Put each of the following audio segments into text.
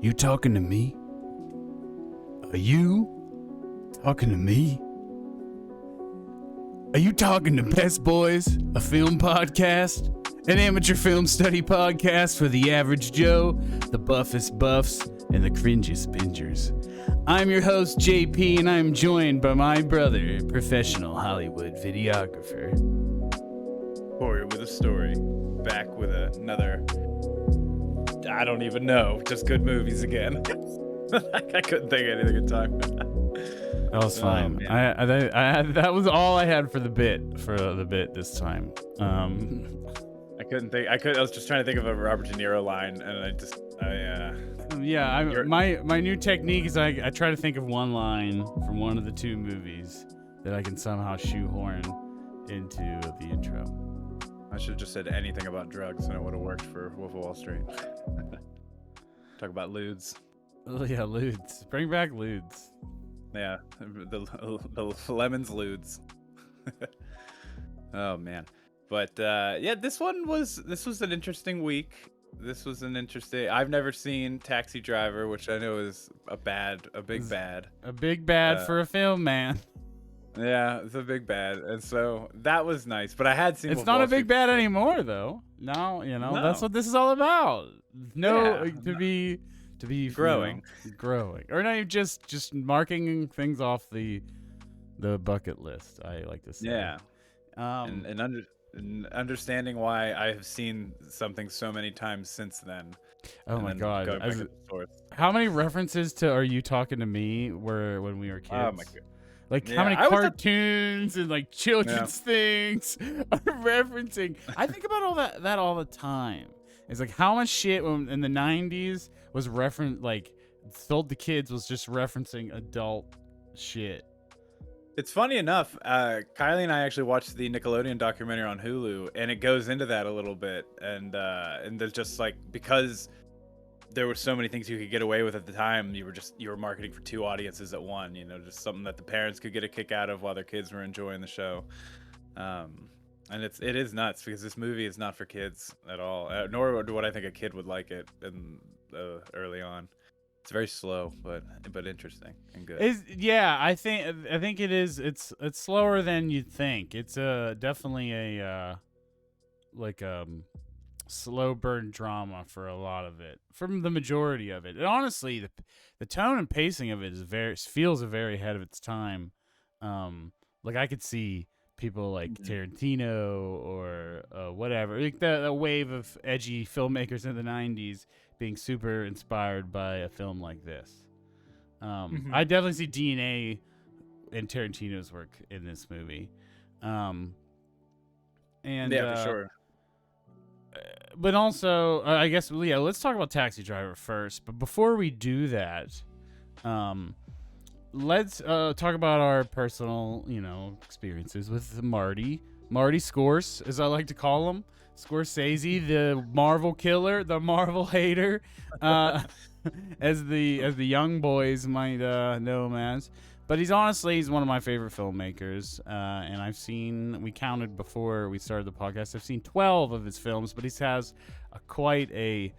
You talking to me? Are you talking to me? Are you talking to Best Boys, a film podcast? An amateur film study podcast for the average Joe, the buffest buffs, and the cringiest bingers. I'm your host, JP, and I'm joined by my brother, professional Hollywood videographer. Kory with a story. Back with another, I don't even know, just good movies again. I couldn't think of anything in time. That was fine. That was all I had for the bit this time. I couldn't think. I was just trying to think of a Robert De Niro line, and my new technique is I try to think of one line from one of the two movies that I can somehow shoehorn into the intro. I should have just said anything about drugs, and it would have worked for Wolf of Wall Street. Talk about lewds. Oh yeah, lewds. Bring back lewds. Yeah, the lemons lewds. Oh man. But this was an interesting week. I've never seen Taxi Driver, which I know is a big bad for a film, man. Yeah, it's a big bad, and so that was nice. But I had seen. It's not a big bad anymore, though. Now that's what this is all about. To be growing, or not even just marking things off the bucket list. I like to say. Yeah, and understanding why I have seen something so many times since then. Oh my God! How many references to "Are you talking to me" were when we were kids? Oh my God. Like how many cartoons and like children's things are referencing? I think about all that all the time. It's like how much shit in the 90s was sold to kids was just referencing adult shit. It's funny enough, Kylie and I actually watched the Nickelodeon documentary on Hulu, and it goes into that a little bit. And there's just like, because there were so many things you could get away with at the time, you were marketing for two audiences at one, just something that the parents could get a kick out of while their kids were enjoying the show. And it is nuts because this movie is not for kids at all, nor would I think a kid would like it early on. It's very slow, but interesting and good. I think it is. It's slower than you'd think. It's definitely a slow burn drama for a lot of it, from the majority of it. And honestly, the tone and pacing of it feels very ahead of its time. Like I could see people like Tarantino or whatever, like the wave of edgy filmmakers in the 90s being super inspired by a film like this. I definitely see DNA in Tarantino's work in this movie. And yeah, for sure. But also, I guess, let's talk about Taxi Driver first. But before we do that, let's talk about our personal, experiences with Marty Scorcese, as I like to call him. Scorcese, the Marvel killer, the Marvel hater, as the young boys might know him as. But he's one of my favorite filmmakers, and we counted before we started the podcast, I've seen 12 of his films, but he has quite a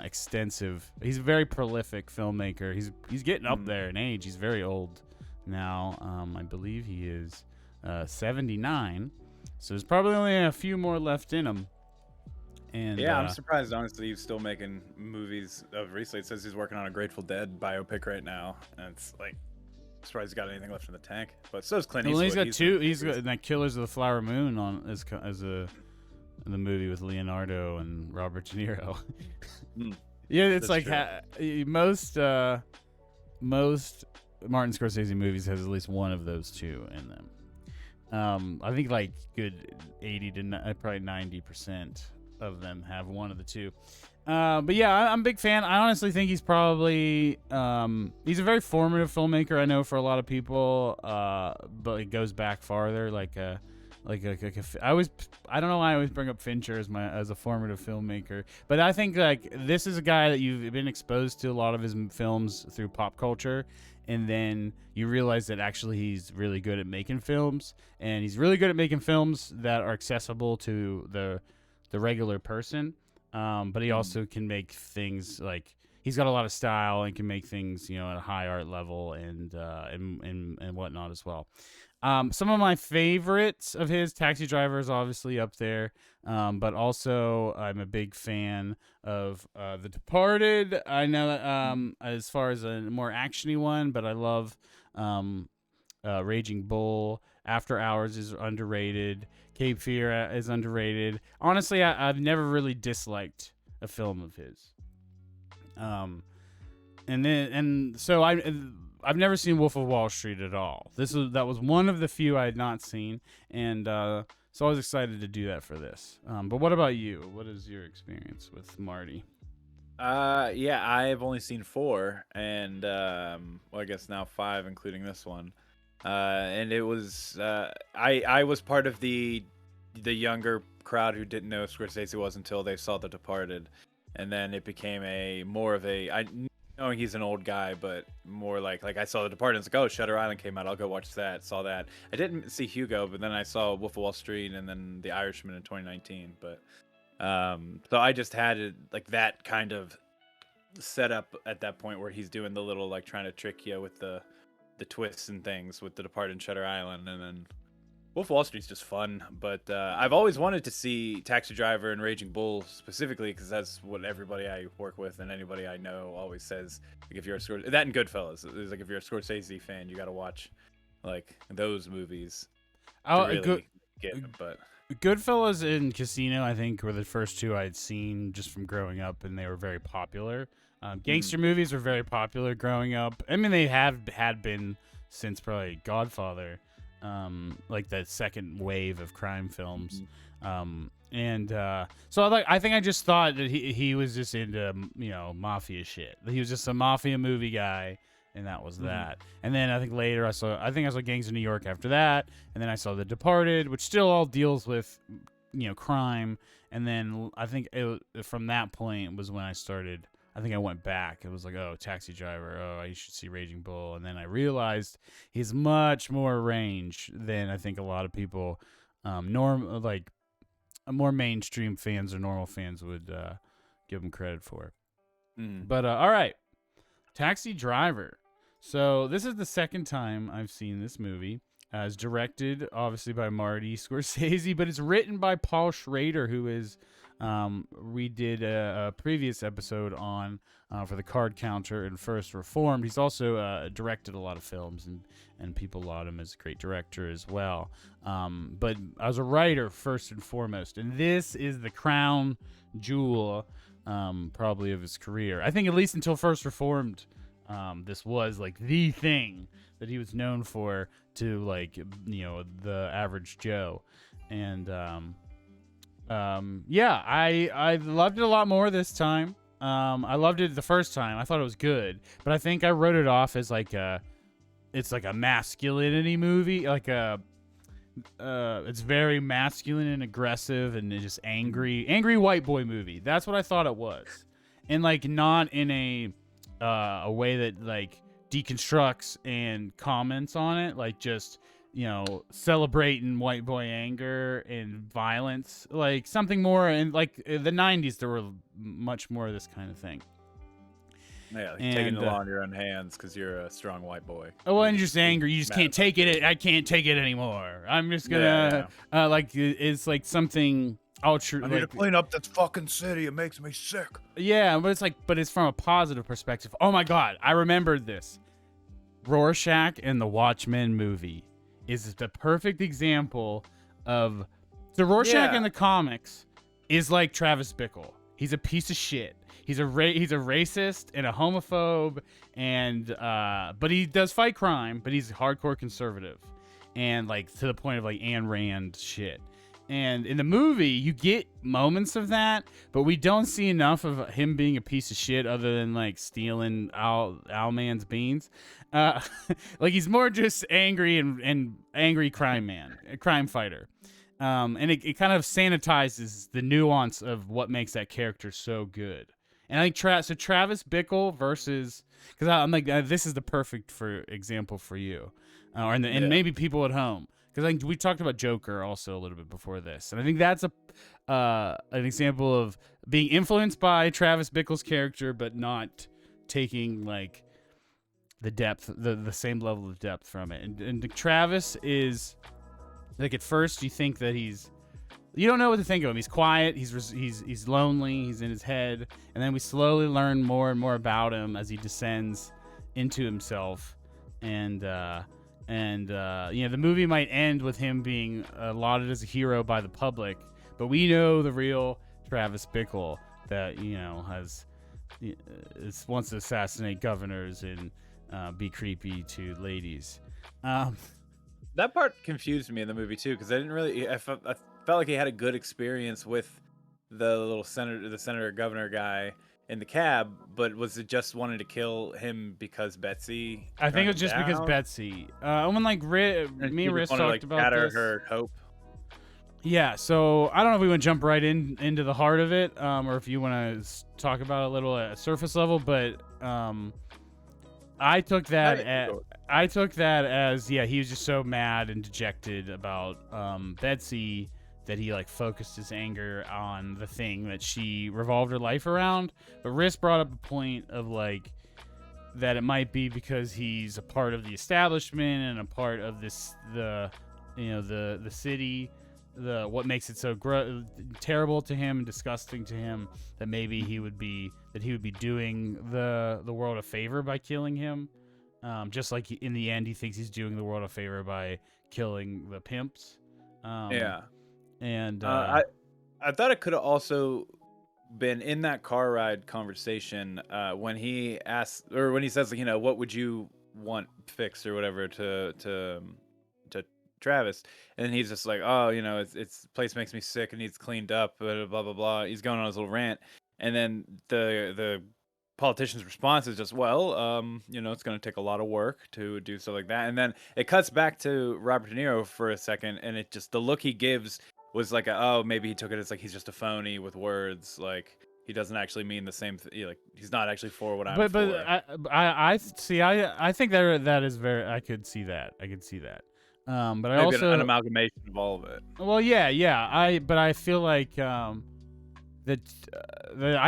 extensive, he's a very prolific filmmaker. He's getting up there in age. He's very old now. I believe he is 79, so there's probably only a few more left in him. And I'm surprised, honestly, he's still making movies of recently. It says he's working on a Grateful Dead biopic right now, and it's like, I'm surprised he's got anything left in the tank. But so is Clint Eastwood. Well, he's got two. He's got that Killers of the Flower Moon as the movie with Leonardo and Robert De Niro. Yeah, it's like most Martin Scorsese movies has at least one of those two in them. I think like good 80 to probably 90% of them have one of the two. But yeah, I'm a big fan. I honestly think he's probably he's a very formative filmmaker, I know, for a lot of people. But it goes back farther. I don't know why I always bring up Fincher as a formative filmmaker, but I think like this is a guy that you've been exposed to a lot of his films through pop culture, and then you realize that actually he's really good at making films, and he's really good at making films that are accessible to the regular person. But he also can make things like he's got a lot of style and can make things, at a high art level and whatnot as well. Some of my favorites of his, Taxi Driver is obviously up there, but also I'm a big fan of The Departed. I know as far as a more actiony one, but I love Raging Bull. After Hours is underrated. Cape Fear is underrated. Honestly, I've never really disliked a film of his. So I've never seen Wolf of Wall Street at all. That was one of the few I had not seen, and so I was excited to do that for this. But what about you? What is your experience with Marty? Yeah, I've only seen 4, and well, I guess now 5, including this one. And it was I was part of the younger crowd who didn't know Scorsese was until they saw The Departed, and then it became knowing he's an old guy, but more like I saw The Departed and it's like, oh, Shutter Island came out, I'll go watch that. Saw that. I didn't see Hugo, but then I saw Wolf of Wall Street and then The Irishman in 2019. But so I just had it like that kind of set up at that point where he's doing the little like trying to trick you with the twists and things with The Departed and Shutter Island, and then Wolf of Wall Street's just fun. But I've always wanted to see Taxi Driver and Raging Bull specifically because that's what everybody I work with and anybody I know always says. Like if you're that and Goodfellas, it's like if you're a Scorsese fan, you got to watch like those movies to really get them. But Goodfellas and Casino, I think, were the first two I'd seen just from growing up, and they were very popular. Gangster movies were very popular growing up. I mean, they had been since probably Godfather, like the second wave of crime films. So I think I just thought that he was just into mafia shit. He was just a mafia movie guy, and that was that. And then I think later I saw Gangs of New York after that, and then I saw The Departed, which still all deals with crime. And then I think from that point was when I started. I think I went back. It was like, oh, Taxi Driver. Oh, I should see Raging Bull. And then I realized he's much more range than I think a lot of people, more mainstream fans or normal fans would give him credit for. But all right, Taxi Driver. So this is the second time I've seen this movie. It's directed, obviously, by Marty Scorsese, but it's written by Paul Schrader, who is... we did a previous episode on for the Card Counter and First Reformed. He's also directed a lot of films, and people laud him as a great director as well. But as a writer, first and foremost, and this is the crown jewel, probably of his career. I think at least until First Reformed, this was like the thing that he was known for to the average Joe, and. I loved it a lot more this time. I loved it the first time. I thought it was good, but I think I wrote it off as it's like a masculinity movie, it's very masculine and aggressive and just angry white boy movie. That's what I thought it was, and not in a way that deconstructs and comments on it, just. Celebrating white boy anger and violence, something more. And in the 90s, there were much more of this kind of thing. Yeah, taking the law in your own hands because you're a strong white boy. Oh, and you're just angry. You just can't take it. I can't take it anymore. I'm just gonna it's like something. I need to clean up this fucking city. It makes me sick. Yeah, but it's from a positive perspective. Oh my God, I remembered this. Rorschach in the Watchmen movie is the perfect example of the Rorschach in the comics is like Travis Bickle. He's a piece of shit. He's a racist and a homophobe, and but he does fight crime, but he's hardcore conservative, and to the point of Ayn Rand shit. And in the movie, you get moments of that, but we don't see enough of him being a piece of shit other than stealing Owlman's beans. He's more just angry and angry crime fighter. And it kind of sanitizes the nuance of what makes that character so good. And I think Travis Bickle versus, because I'm this is the perfect example for you, and maybe people at home. Because I think we talked about Joker also a little bit before this, and I think that's an example of being influenced by Travis Bickle's character, but not taking like the depth, the same level of depth from it. And Travis is like, at first you think that you don't know what to think of him. He's quiet. He's lonely. He's in his head, and then we slowly learn more and more about him as he descends into himself. And the movie might end with him being lauded as a hero by the public, but we know the real Travis Bickle that wants to assassinate governors and be creepy to ladies. That part confused me in the movie too, because I felt like he had a good experience with the senator governor guy in the cab, but was it just wanting to kill him because Betsy? I think it was just because down? Betsy. When like me and Riz talked about shatter this. her hope. Yeah, so I don't know if we want to jump right into the heart of it, or if you want to talk about it a little at surface level, but I took that as he was just so mad and dejected about Betsy that he like focused his anger on the thing that she revolved her life around. But Riss brought up a point of like that it might be because he's a part of the establishment and a part of the city, what makes it so terrible to him and disgusting to him, that maybe he would be doing the world a favor by killing him, just like in the end he thinks he's doing the world a favor by killing the pimps. And I thought it could have also been in that car ride conversation when he asks, or when he says, what would you want fixed or whatever to Travis, and he's just like, oh, it's place makes me sick and needs cleaned up, blah blah blah. He's going on his little rant, and then the politician's response is just, well, it's going to take a lot of work to do stuff like that. And then it cuts back to Robert De Niro for a second, and it just, the look he gives was like, maybe he took it as like he's just a phony with words, like he doesn't actually mean the same thing, like he's not actually for what I'm for. But I see. I think that is very. I could see that. But maybe I also an amalgamation of all of it. Well, yeah. I feel like I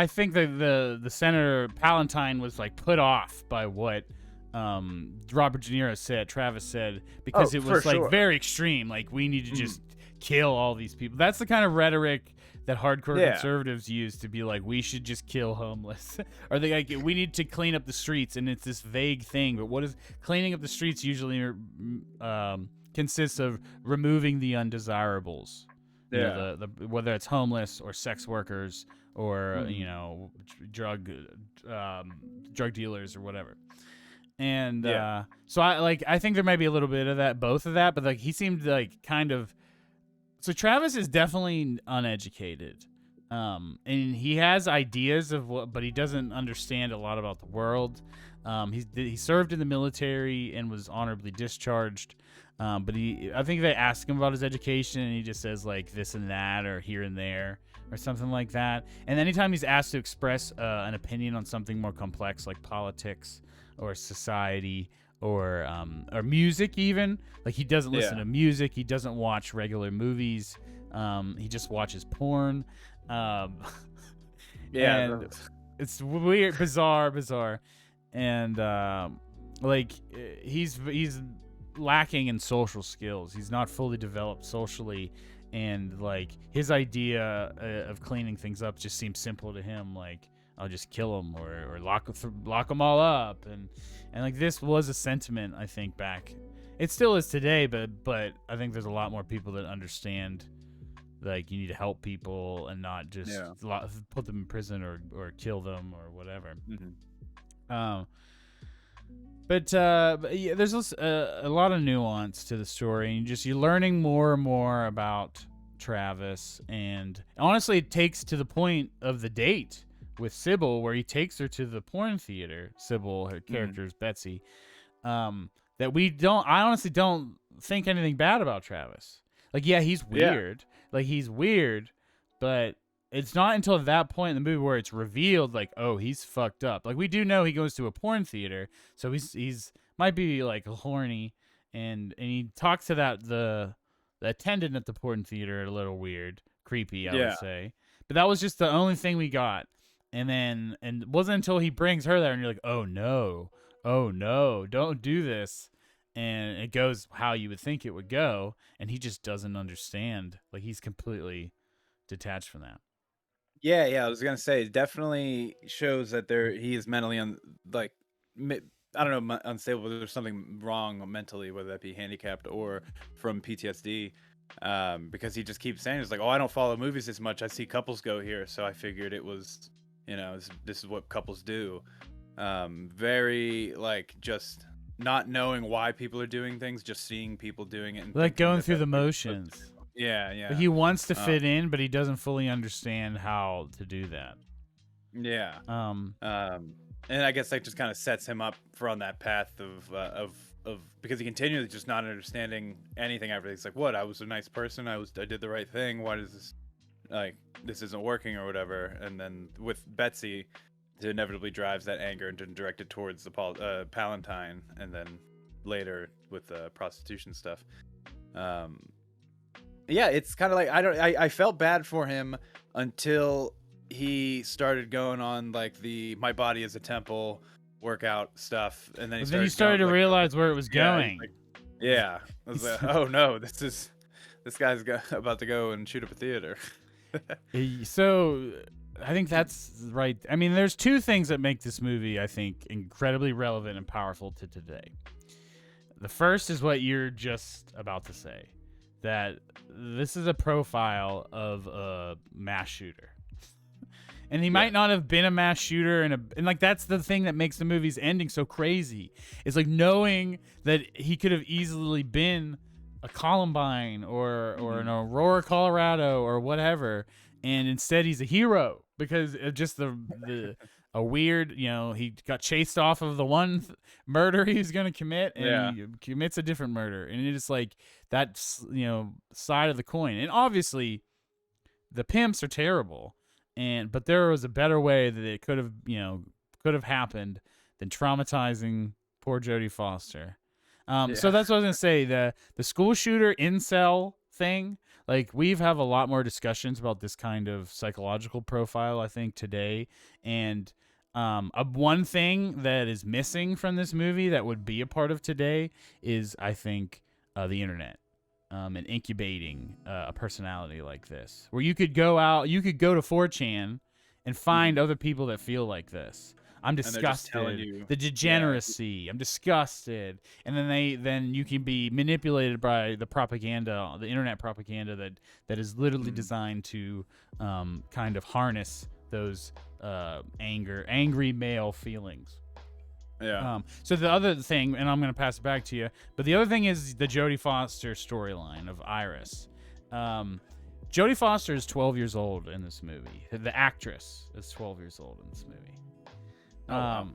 think that the Senator Palantine was like put off by what Robert De Niro Travis said, because it was like very extreme. Like, we need to just kill all these people. That's the kind of rhetoric that hardcore conservatives use to be like, we should just kill homeless, or they like, we need to clean up the streets, and it's this vague thing. But what is cleaning up the streets usually consists of removing the undesirables. The whether it's homeless or sex workers or drug dealers or whatever. And so I think there might be a little bit of both of that, but like he seemed like kind of. So Travis is definitely uneducated, and he has ideas of but he doesn't understand a lot about the world. He served in the military and was honorably discharged. But I think they ask him about his education, and he just says like this and that, or here and there, or something like that. And anytime he's asked to express an opinion on something more complex, like politics or society or music, even, like he doesn't listen to music. He doesn't watch regular movies. He just watches porn. And it's weird, bizarre, and like he's lacking in social skills. He's not fully developed socially, and like his idea of cleaning things up just seems simple to him. Like, I'll just kill them or lock them all up, and like this was a sentiment, I think, back. It still is today, but I think there's a lot more people that understand like you need to help people and not just put them in prison or kill them or whatever. But yeah, there's a lot of nuance to the story, and you're learning more and more about Travis. And honestly, it takes to the point of the date with Sybil, where he takes her to the porn theater. Sybil, her character is Betsy. That I honestly don't think anything bad about Travis. Like, yeah, he's weird. Like, he's weird, but it's not until that point in the movie where it's revealed, like, oh, he's fucked up. Like, we do know he goes to a porn theater, so he's might be like horny, and he talks to the attendant at the porn theater a little weird, creepy, I would say. But that was just the only thing we got. and it wasn't until he brings her there and you're like, oh no, don't do this. And it goes how you would think it would go, and he just doesn't understand. Like, he's completely detached from that. Yeah, yeah, I was gonna say, it definitely shows that he is mentally like, I don't know, unstable. There's something wrong mentally, whether that be handicapped or from PTSD. Because he just keeps saying, it's like, oh, I don't follow movies as much. I see couples go here, so I figured it was, this is what couples do. Very like just not knowing why people are doing things, just seeing people doing it and Like thinking going that through that's the what you're supposed to motions. do. Yeah, Like, yeah. he wants to Um, fit in, but he doesn't fully understand how to do that. yeah. Um, And I guess that just kind of sets him up for on that path of because he continually just not understanding anything after. He's like, what? I was a nice person. I did the right thing. Why does this isn't working or whatever? And then with Betsy, it inevitably drives that anger and directed towards the Palantine, and then later with the prostitution stuff. Yeah, it's kind of like I felt bad for him until he started going on like the "my body is a temple" workout stuff, and then he but then you started started going to like, realize where it was yeah, he's going. like, yeah. I was like, oh no, this guy's about to go and shoot up a theater. So I think that's right. I mean, there's two things that make this movie, I think, incredibly relevant and powerful to today. The first is what you're just about to say, that this is a profile of a mass shooter. And he might not have been a mass shooter, and like, that's the thing that makes the movie's ending so crazy. It's like knowing that he could have easily been a Columbine or an Aurora, Colorado, or whatever, and instead he's a hero because of just a weird, he got chased off of the one murder he was going to commit, and Yeah. he commits a different murder, and it's like that's side of the coin. And obviously the pimps are terrible, but there was a better way that it could have happened than traumatizing poor Jodie Foster. So that's what I was gonna say. The school shooter incel thing. Like, we have a lot more discussions about this kind of psychological profile, I think, today. And one thing that is missing from this movie that would be a part of today is, I think, the internet. And incubating a personality like this, where you could go to 4chan and find other people that feel like this. I'm And they're just telling disgusted. you, The degeneracy. I'm disgusted. And then you can be manipulated by the propaganda, the internet propaganda that is literally designed to kind of harness those angry male feelings. yeah. So the other thing, and I'm going to pass it back to you, but the other thing is the Jodie Foster storyline of Iris. Jodie Foster is 12 years old in this movie. The actress is 12 years old in this movie. Wow.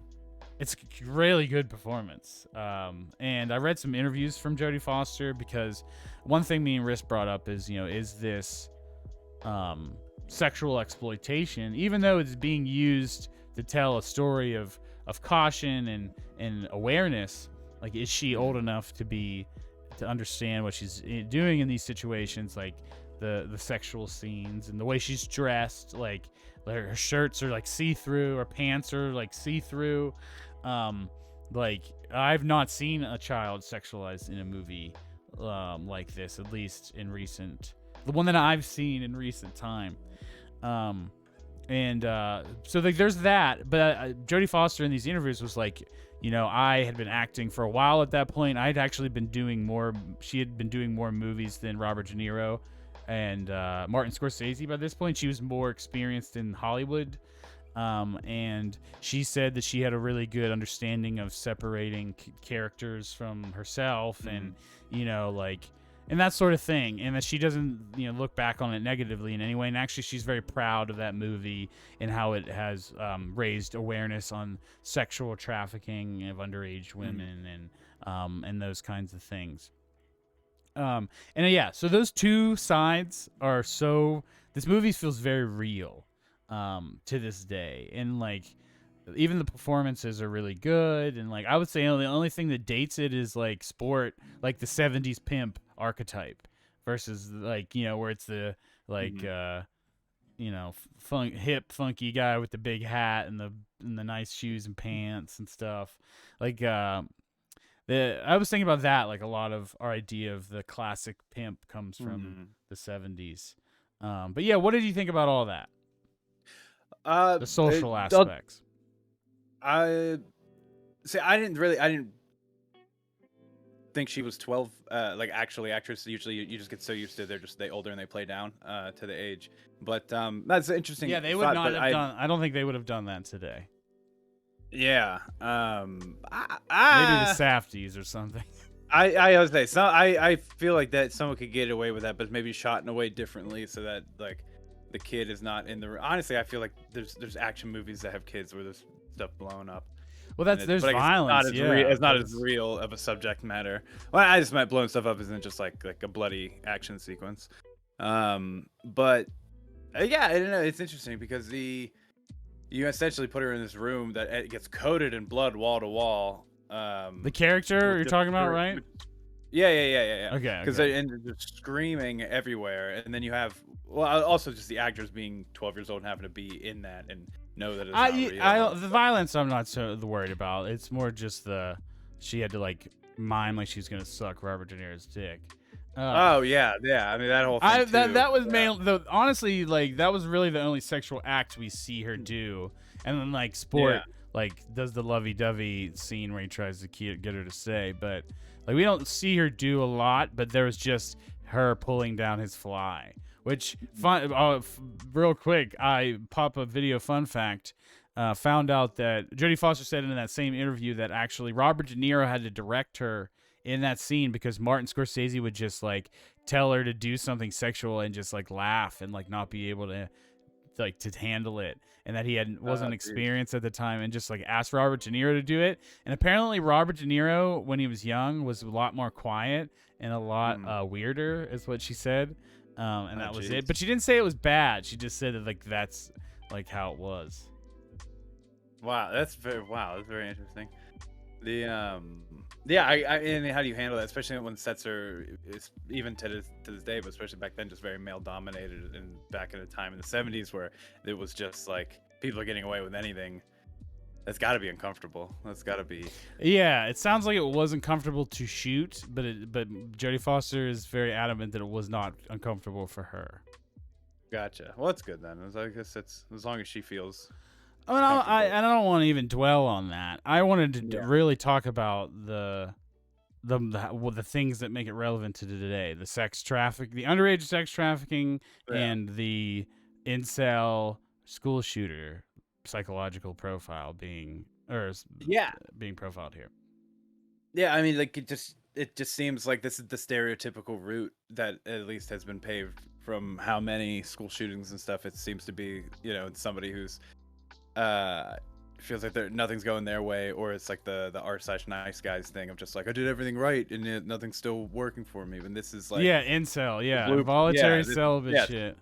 It's a really good performance. And I read some interviews from Jodie Foster, because one thing me and Riss brought up is, is this sexual exploitation, even though it's being used to tell a story of caution and awareness, like, is she old enough to understand what she's doing in these situations, like the sexual scenes and the way she's dressed, like her shirts are like see-through, her pants are like see-through. Like, I've not seen a child sexualized in a movie like this, at least the one that I've seen in recent time. So like, there's that, but Jodie Foster in these interviews was like, I had been acting for a while at that point. I'd actually been doing more. She had been doing more movies than Robert De Niro and Martin Scorsese by this point. She was more experienced in Hollywood. And she said that she had a really good understanding of separating characters from herself, and and that sort of thing, and that she doesn't look back on it negatively in any way. And actually, she's very proud of that movie and how it has raised awareness on sexual trafficking of underage women and those kinds of things. So those two sides are this movie feels very real to this day, and like, even the performances are really good, and like, I would say the only thing that dates it is like sport, like the 70s pimp archetype versus like where it's the like hip, funky guy with the big hat and the nice shoes and pants and stuff. Like I was thinking about that. Like a lot of our idea of the classic pimp comes from the 70s. But yeah, what did you think about all that? The social aspects. I see. I didn't think she was 12. Like actually, actress. Usually, you just get so used to they older and they play down to the age. But that's interesting. Yeah, they would not have done. I don't think they would have done that today. Yeah. Maybe the Safdies or something. I would say so. I feel like that someone could get away with that, but maybe shot in a way differently so that like the kid is not in the. Honestly, I feel like there's action movies that have kids where there's stuff blowing up. Well, there's violence. It's not as real of a subject matter. Well, I just meant blowing stuff up isn't just like a bloody action sequence. But yeah, I don't know. It's interesting because you essentially put her in this room that it gets coated in blood wall to wall. The character you're talking about, right? Yeah. Okay. Because they're just screaming everywhere, and then you have also just the actors being 12 years old and having to be in that and know that it's not real. The violence I'm not so worried about. It's more just she had to like mime like she's gonna suck Robert De Niro's dick. Oh yeah. I mean that whole thing. That was honestly, like that was really the only sexual act we see her do, and then like Sport like does the lovey-dovey scene where he tries to get her to stay, but like we don't see her do a lot. But there was just her pulling down his fly, which real quick, I pop a video fun fact. Found out that Jodie Foster said in that same interview that actually Robert De Niro had to direct her in that scene because Martin Scorsese would just like tell her to do something sexual and just like laugh and like not be able to like to handle it, and that he wasn't experienced at the time and just like asked Robert De Niro to do it. And apparently Robert De Niro when he was young was a lot more quiet and a lot weirder is what she said. And that was it. But she didn't say it was bad. She just said that like that's like how it was. Wow, that's very interesting. The and how do you handle that, especially when sets are even to this day, but especially back then, just very male dominated, and back in a time in the 70s where it was just like people are getting away with anything. That's got to be uncomfortable. That's got to be. Yeah, it sounds like it wasn't comfortable to shoot, but Jodie Foster is very adamant that it was not uncomfortable for her. Gotcha. Well, that's good then. I guess it's as long as she feels. I don't want to even dwell on that. I wanted to really talk about the things that make it relevant to today: the underage sex trafficking, and the incel school shooter psychological profile being profiled here. Yeah, I mean, like it just seems like this is the stereotypical route that at least has been paved from how many school shootings and stuff. It seems to be, somebody who's feels like nothing's going their way, or it's like the r/nice guys thing of just like I did everything right and nothing's still working for me. And this is like incel, voluntary celibate shit.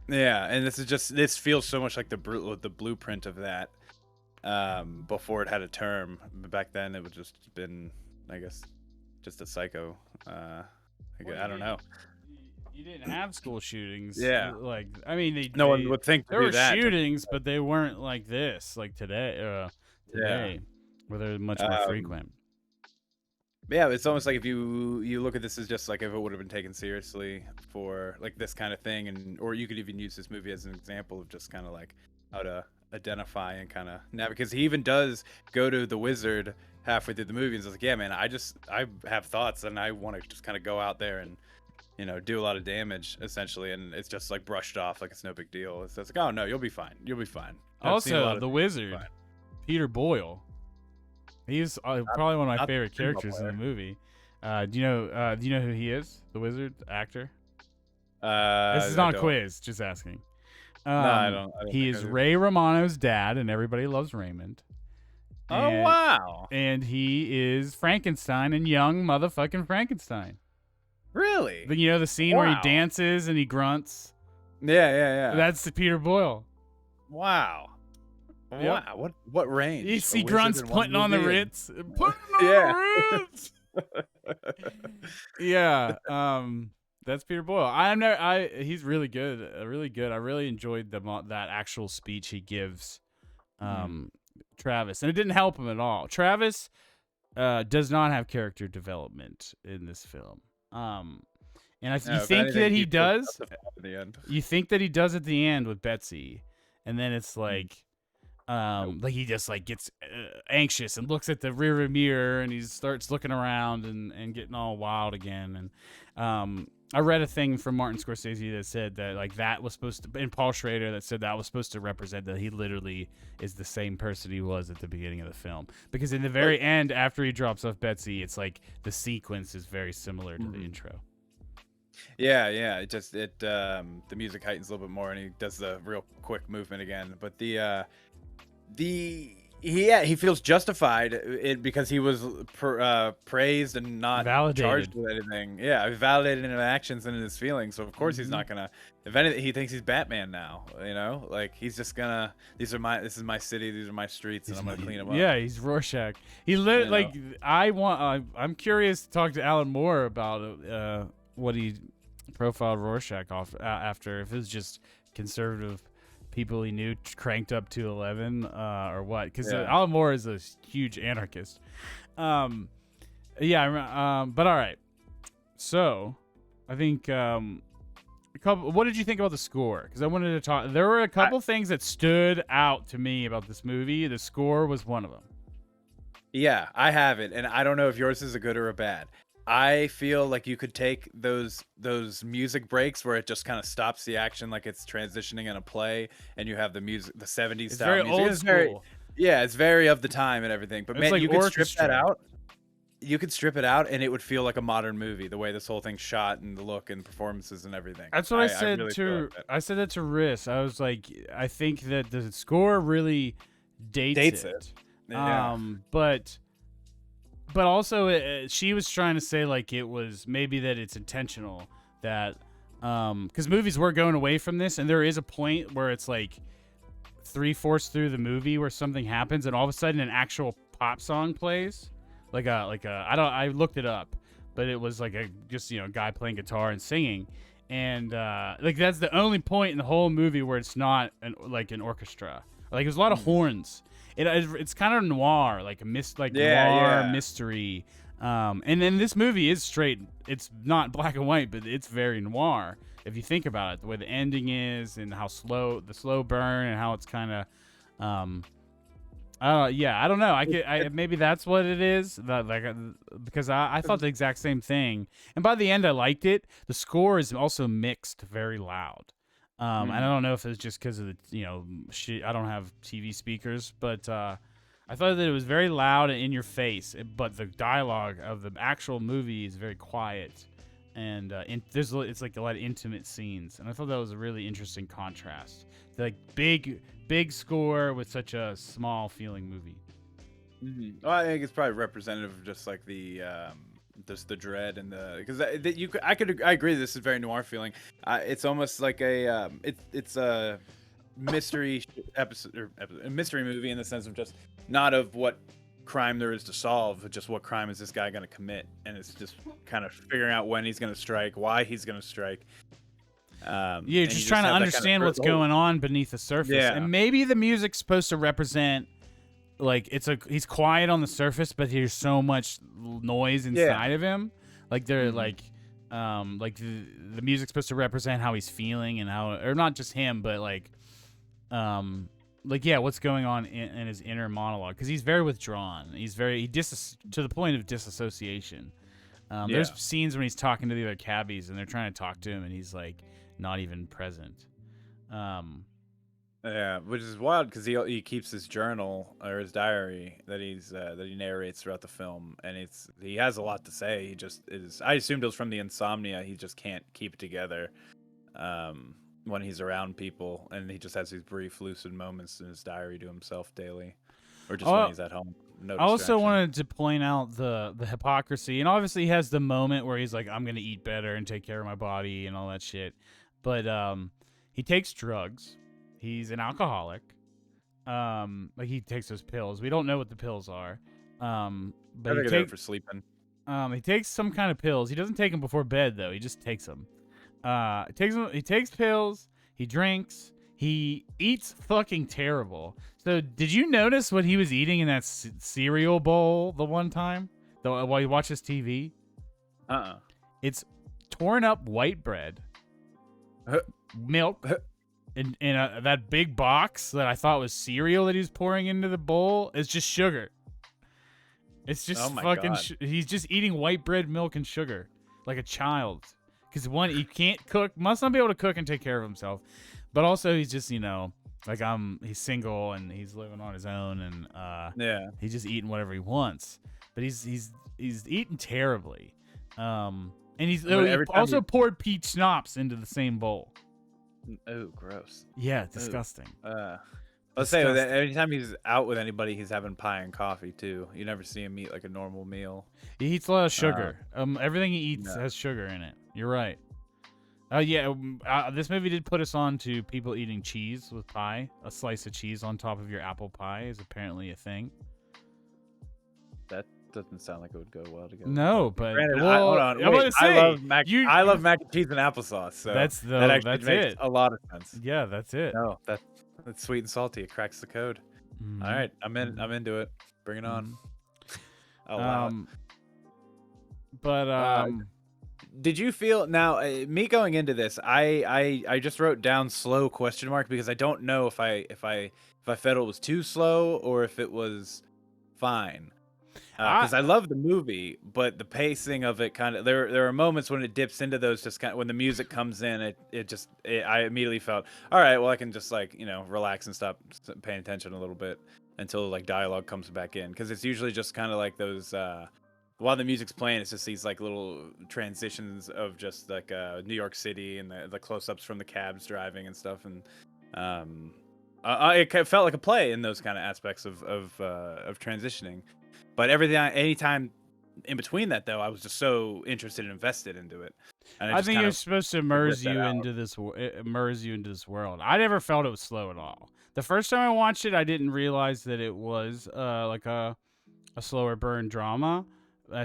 Yeah, and this feels so much like the blueprint of that. Before it had a term, back then it would just been, I guess, just a psycho. I don't know. You didn't have school shootings. Yeah. Like, I mean, no one would think there were shootings, but they weren't like this, like today, where they're much more frequent. Yeah, it's almost like if you look at this as just like if it would have been taken seriously for like this kind of thing, or you could even use this movie as an example of just kind of like how to identify and kind of now, because he even does go to the wizard halfway through the movie and is like, yeah, man, I have thoughts and I want to just kind of go out there and do a lot of damage, essentially, and it's just like brushed off like it's no big deal. It's like, oh no, you'll be fine. Also, the wizard, Peter Boyle, he's probably one of my favorite characters in the movie. Do you know who he is? The wizard, the actor. This is not a quiz. Just asking. No, I don't. He is Ray Romano's dad, and Everybody Loves Raymond. Oh wow! And he is Frankenstein and young motherfucking Frankenstein. Really? But the scene where he dances and he grunts? Yeah. That's Peter Boyle. Wow. Yep. Wow. What range? You see grunts putting on the Ritz. Putting on the Ritz. Yeah. That's Peter Boyle. I'm never. He's really good. Really good. I really enjoyed that actual speech he gives, Mhm. um, Travis, and it didn't help him at all. Travis does not have character development in this film. And you No, if think anything, that he he feels does. justified at the end. You think that he does at the end with Betsy, and then it's Mhm. like, Nope. like he just like gets anxious and looks at the rearview mirror and he starts looking around and getting all wild again. And I read a thing from Martin Scorsese that said that like that was supposed to, and Paul Schrader that said that was supposed to represent that he literally is the same person he was at the beginning of the film, because in the But very end after he drops off Betsy, it's like the sequence is very similar to the mhm. intro. Yeah, yeah. The music heightens a little bit more, and he does the real quick movement again. But he feels justified because he was praised and not charged Validated. with anything. Yeah, validated in his actions and in his feelings. So of course he's Mm-hmm. not gonna. If anything, he thinks he's Batman now. Like he's just gonna. This is my city. These are my streets, and I'm gonna clean them up. Yeah, he's Rorschach. He lit You know. like I want. I'm curious to talk to Alan Moore about what he profiled Rorschach off after. If it was just conservative people he knew cranked up to 11 or what? Because Yeah. Alan Moore is a huge anarchist. Yeah. But all right. So, I think a couple. What did you think about the score? Because I wanted to talk. There were a couple things that stood out to me about this movie. The score was one of them. Yeah, I have it, and I don't know if yours is a good or a bad. I feel like you could take those music breaks where it just kind of stops the action, like it's transitioning in a play, and you have the music, the 70s It's style very music. old It's very, school. yeah, it's very of the time and everything. But It's man, like you could strip that orchestra. out. You could strip it out, and it would feel like a modern movie. The way this whole thing's shot, and the look, and performances, and everything. That's what I I said really feel to. like that. I said that to Riss. I was like, I think that the score really dates Dates it. it. Yeah. But also she was trying to say like it was maybe that it's intentional that because movies were going away from this, and there is a point where it's like 3/4 through the movie where something happens, and all of a sudden an actual pop song plays, like a I looked it up, but it was like a just guy playing guitar and singing, and like that's the only point in the whole movie where it's not like an orchestra. Like there's a lot of horns. It's kind of noir, like a Yeah, noir yeah. mystery. And then this movie is straight. It's not black and white, but it's very noir. If you think about it, the way the ending is and how the slow burn, and how it's kind of, yeah, I don't know. Maybe that's what it is. Because I thought the exact same thing, and by the end I liked it. The score is also mixed very loud. And I don't know if it's just because of the I don't have TV speakers, but I thought that it was very loud and in your face. But the dialogue of the actual movie is very quiet, and it's like a lot of intimate scenes, and I thought that was a really interesting contrast. The like big score with such a small feeling movie. Well, I think it's probably representative of just like just the dread and because I agree this is very noir feeling. It's almost like it's a mystery a mystery movie in the sense of just not of what crime there is to solve, but just what crime is this guy going to commit, and it's just kind of figuring out when he's going to strike, why he's going to strike. Yeah, And you're you just trying to have that kind of understand what's going on beneath the surface, Yeah. and maybe the music's supposed to represent like he's quiet on the surface, but there's so much noise inside of him. Like they're like the music's supposed to represent how he's feeling and how, or not just him, but like yeah, what's going on in his inner monologue, because he's very withdrawn. He's very to the point of disassociation. There's scenes when he's talking to the other cabbies and they're trying to talk to him, and he's like not even present. Yeah, which is wild because he keeps his journal or his diary that he narrates throughout the film, and he has a lot to say. He just is. I assumed it was from the insomnia. He just can't keep it together when he's around people, and he just has these brief, lucid moments in his diary to himself daily, or just when he's at home. No I also distraction. wanted to point out the hypocrisy, and obviously he has the moment where he's like, "I'm gonna eat better and take care of my body" and all that shit, but he takes drugs. He's an alcoholic. Like he takes those pills. We don't know what the pills are. I But think they're for sleeping. he takes some kind of pills. He doesn't take them before bed though. He just takes them. He takes pills. He drinks. He eats fucking terrible. So did you notice what he was eating in that cereal bowl the one time? While he watches TV, Uh-uh. it's torn up white bread, milk, in that big box that I thought was cereal that he was pouring into the bowl is just sugar. It's just Oh my fucking. God. He's just eating white bread, milk, and sugar like a child. Because one, he can't cook, must not be able to cook and take care of himself, but also he's just like he's single and he's living on his own and Yeah. he's just eating whatever he wants. But he's eating terribly. And he also poured peach schnapps into the same bowl. Oh, gross. Yeah, disgusting. Let's say that anytime he's out with anybody, he's having pie and coffee too. You never see him eat like a normal meal. He eats a lot of sugar. Everything he eats has sugar in it. You're right. This movie did put us on to people eating cheese with pie. A slice of cheese on top of your apple pie is apparently a thing. That doesn't sound like it would go well together. No, but granted, hold on. I love mac and cheese and applesauce. So that actually makes a lot of sense. Yeah, that's it. No, that's sweet and salty. It cracks the code. Mm-hmm. All right, I'm into it. Bring it on. Did you feel now? Me going into this, I just wrote down slow ? Because I don't know if I felt it was too slow or if it was fine. Because I love the movie, but the pacing of it kind of there are moments when it dips into those just kind of when the music comes in, I immediately felt all right. Well, I can just relax and stop paying attention a little bit until like dialogue comes back in, because it's usually just kind of like those. While the music's playing, it's just these like little transitions of just like New York City and the close-ups from the cabs driving and stuff, and it felt like a play in those kind of aspects of transitioning. But anytime in between that, though, I was just so interested and invested into it. And I think it's supposed to immerse you into this world. I never felt it was slow at all. The first time I watched it, I didn't realize that it was like a slower burn drama.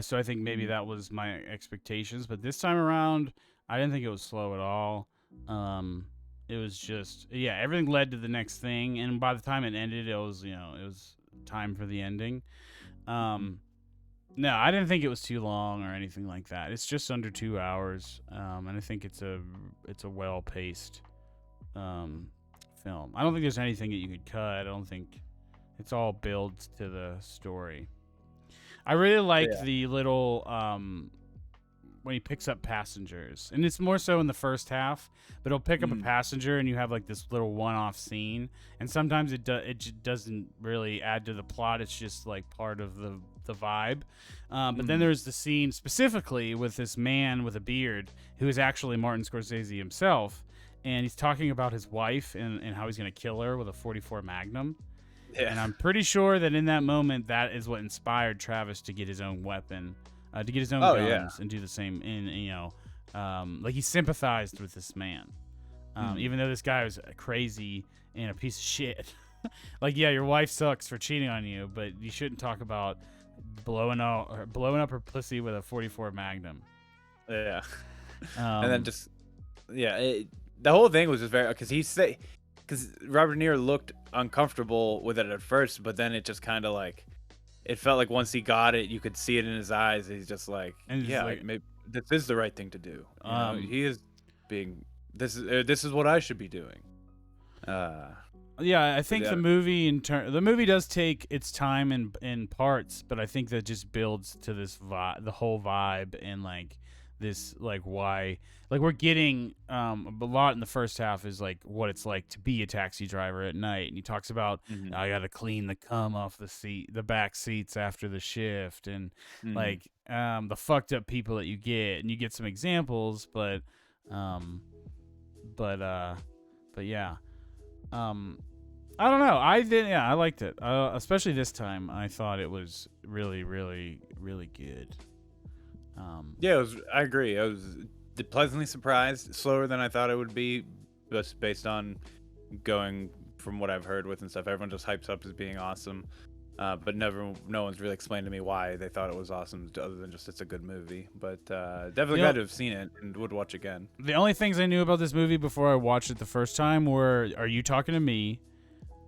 So I think maybe that was my expectations. But this time around, I didn't think it was slow at all. It was just everything led to the next thing, and by the time it ended, it was time for the ending. No, I didn't think it was too long or anything like that. It's just under 2 hours, and I think it's a well-paced film. I don't think there's anything that you could cut. I don't think it's all builds to the story. I really like the little when he picks up passengers, and it's more so in the first half, but he'll pick up a passenger and you have like this little one-off scene, and sometimes it doesn't really add to the plot. It's just like part of the vibe. But then there's the scene specifically with this man with a beard who is actually Martin Scorsese himself, and he's talking about his wife and how he's going to kill her with a .44 Magnum. Yeah. And I'm pretty sure that in that moment, that is what inspired Travis to get his own weapon, to get his own guns and do the same. And like he sympathized with this man, even though this guy was crazy and a piece of shit. Like, yeah, your wife sucks for cheating on you, but you shouldn't talk about blowing up her pussy with a .44 Magnum. Yeah. And then just the whole thing was just very because Robert De Niro looked uncomfortable with it at first, but then it just kind of like it felt like once he got it, you could see it in his eyes. He's just like, maybe this is the right thing to do. You know, he is being this is what I should be doing. I think the movie does take its time in parts, but I think that just builds to this vibe, the whole vibe, and like this why we're getting a lot in the first half is like what it's like to be a taxi driver at night, and he talks about I gotta clean the cum off the back seats after the shift, and like the fucked up people that you get, and you get some examples, but yeah. I don't know. I liked it. Especially this time. I thought it was really, really, really good. I agree. I was pleasantly surprised. Slower than I thought it would be, just based on going from what I've heard with and stuff. Everyone just hypes up as being awesome. but no one's really explained to me why they thought it was awesome, other than just it's a good movie. But definitely You glad know, to have seen it and would watch again. the only things I knew about this movie before I watched it the first time were "Are you talking to me?"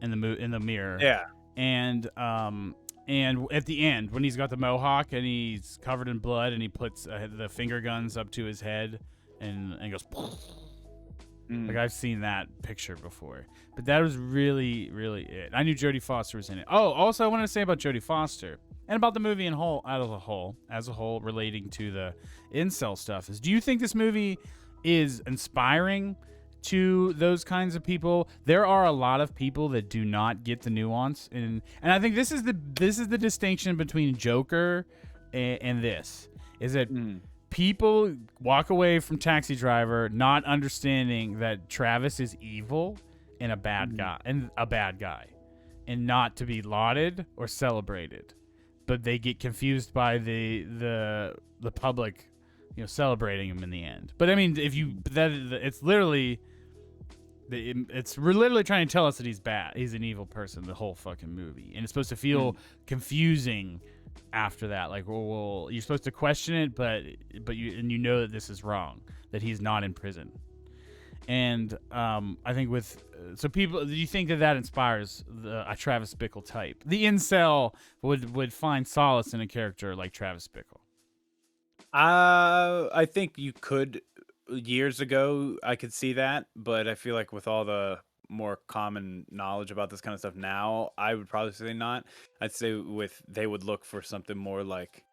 in the mirror, Yeah. and at the end when he's got the mohawk and he's covered in blood and he puts the finger guns up to his head and goes. Like I've seen that picture before, but that was really, really it. I knew Jodie Foster was in it. Oh, also I wanted to say about Jodie Foster and about the movie as a whole, relating to the incel stuff. Is do you think this movie is inspiring to those kinds of people? There are a lot of people that do not get the nuance, and I think this is the distinction between Joker and this is that. People walk away from Taxi Driver not understanding that Travis is evil and a bad guy, and not to be lauded or celebrated, but they get confused by the public, celebrating him in the end. But I mean, it's literally trying to tell us that he's bad. He's an evil person the whole fucking movie, and it's supposed to feel confusing. After that, like, well, you're supposed to question it, but you know that this is wrong, that he's not in prison, and I think so people, do you think that inspires a Travis Bickle type? The incel would find solace in a character like Travis Bickle. I think you could. Years ago, I could see that, but I feel like with all the more common knowledge about this kind of stuff now, I would probably say not. I'd say they would look for something more like,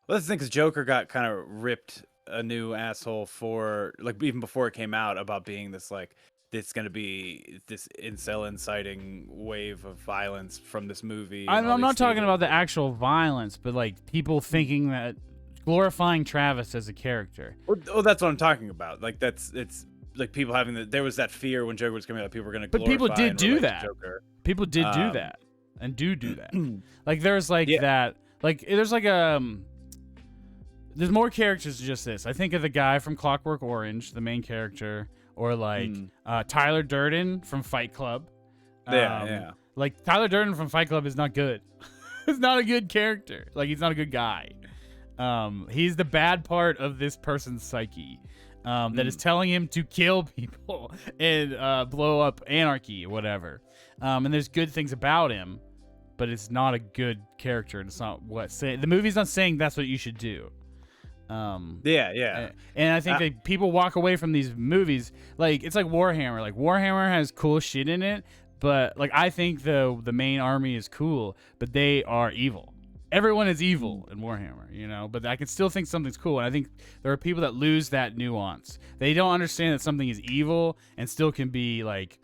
well, that's the thing, because Joker got kind of ripped a new asshole for, like, even before it came out, about being this, like, it's going to be this incel inciting wave of violence from this movie. I'm not talking about the actual violence, but like people thinking that glorifying Travis as a character. Oh, that's what I'm talking about. Like, it's like people having there was that fear when Joker was coming out, people were going to glorify. But people did do that. Joker. People did do that, and do that. Like there's like that. Like there's like there's more characters than just this. I think of the guy from Clockwork Orange, the main character, or like Tyler Durden from Fight Club. Yeah. Like Tyler Durden from Fight Club is not good. He's not a good character. Like he's not a good guy. He's the bad part of this person's psyche. That is telling him to kill people and blow up anarchy or whatever. And there's good things about him, but it's not a good character. And it's not the movie's not saying that's what you should do. Yeah. And I think that people walk away from these movies like it's like Warhammer. Like Warhammer has cool shit in it, but like I think the main army is cool, but they are evil. Everyone is evil in Warhammer, but I can still think something's cool. And I think there are people that lose that nuance. They don't understand that something is evil and still can be like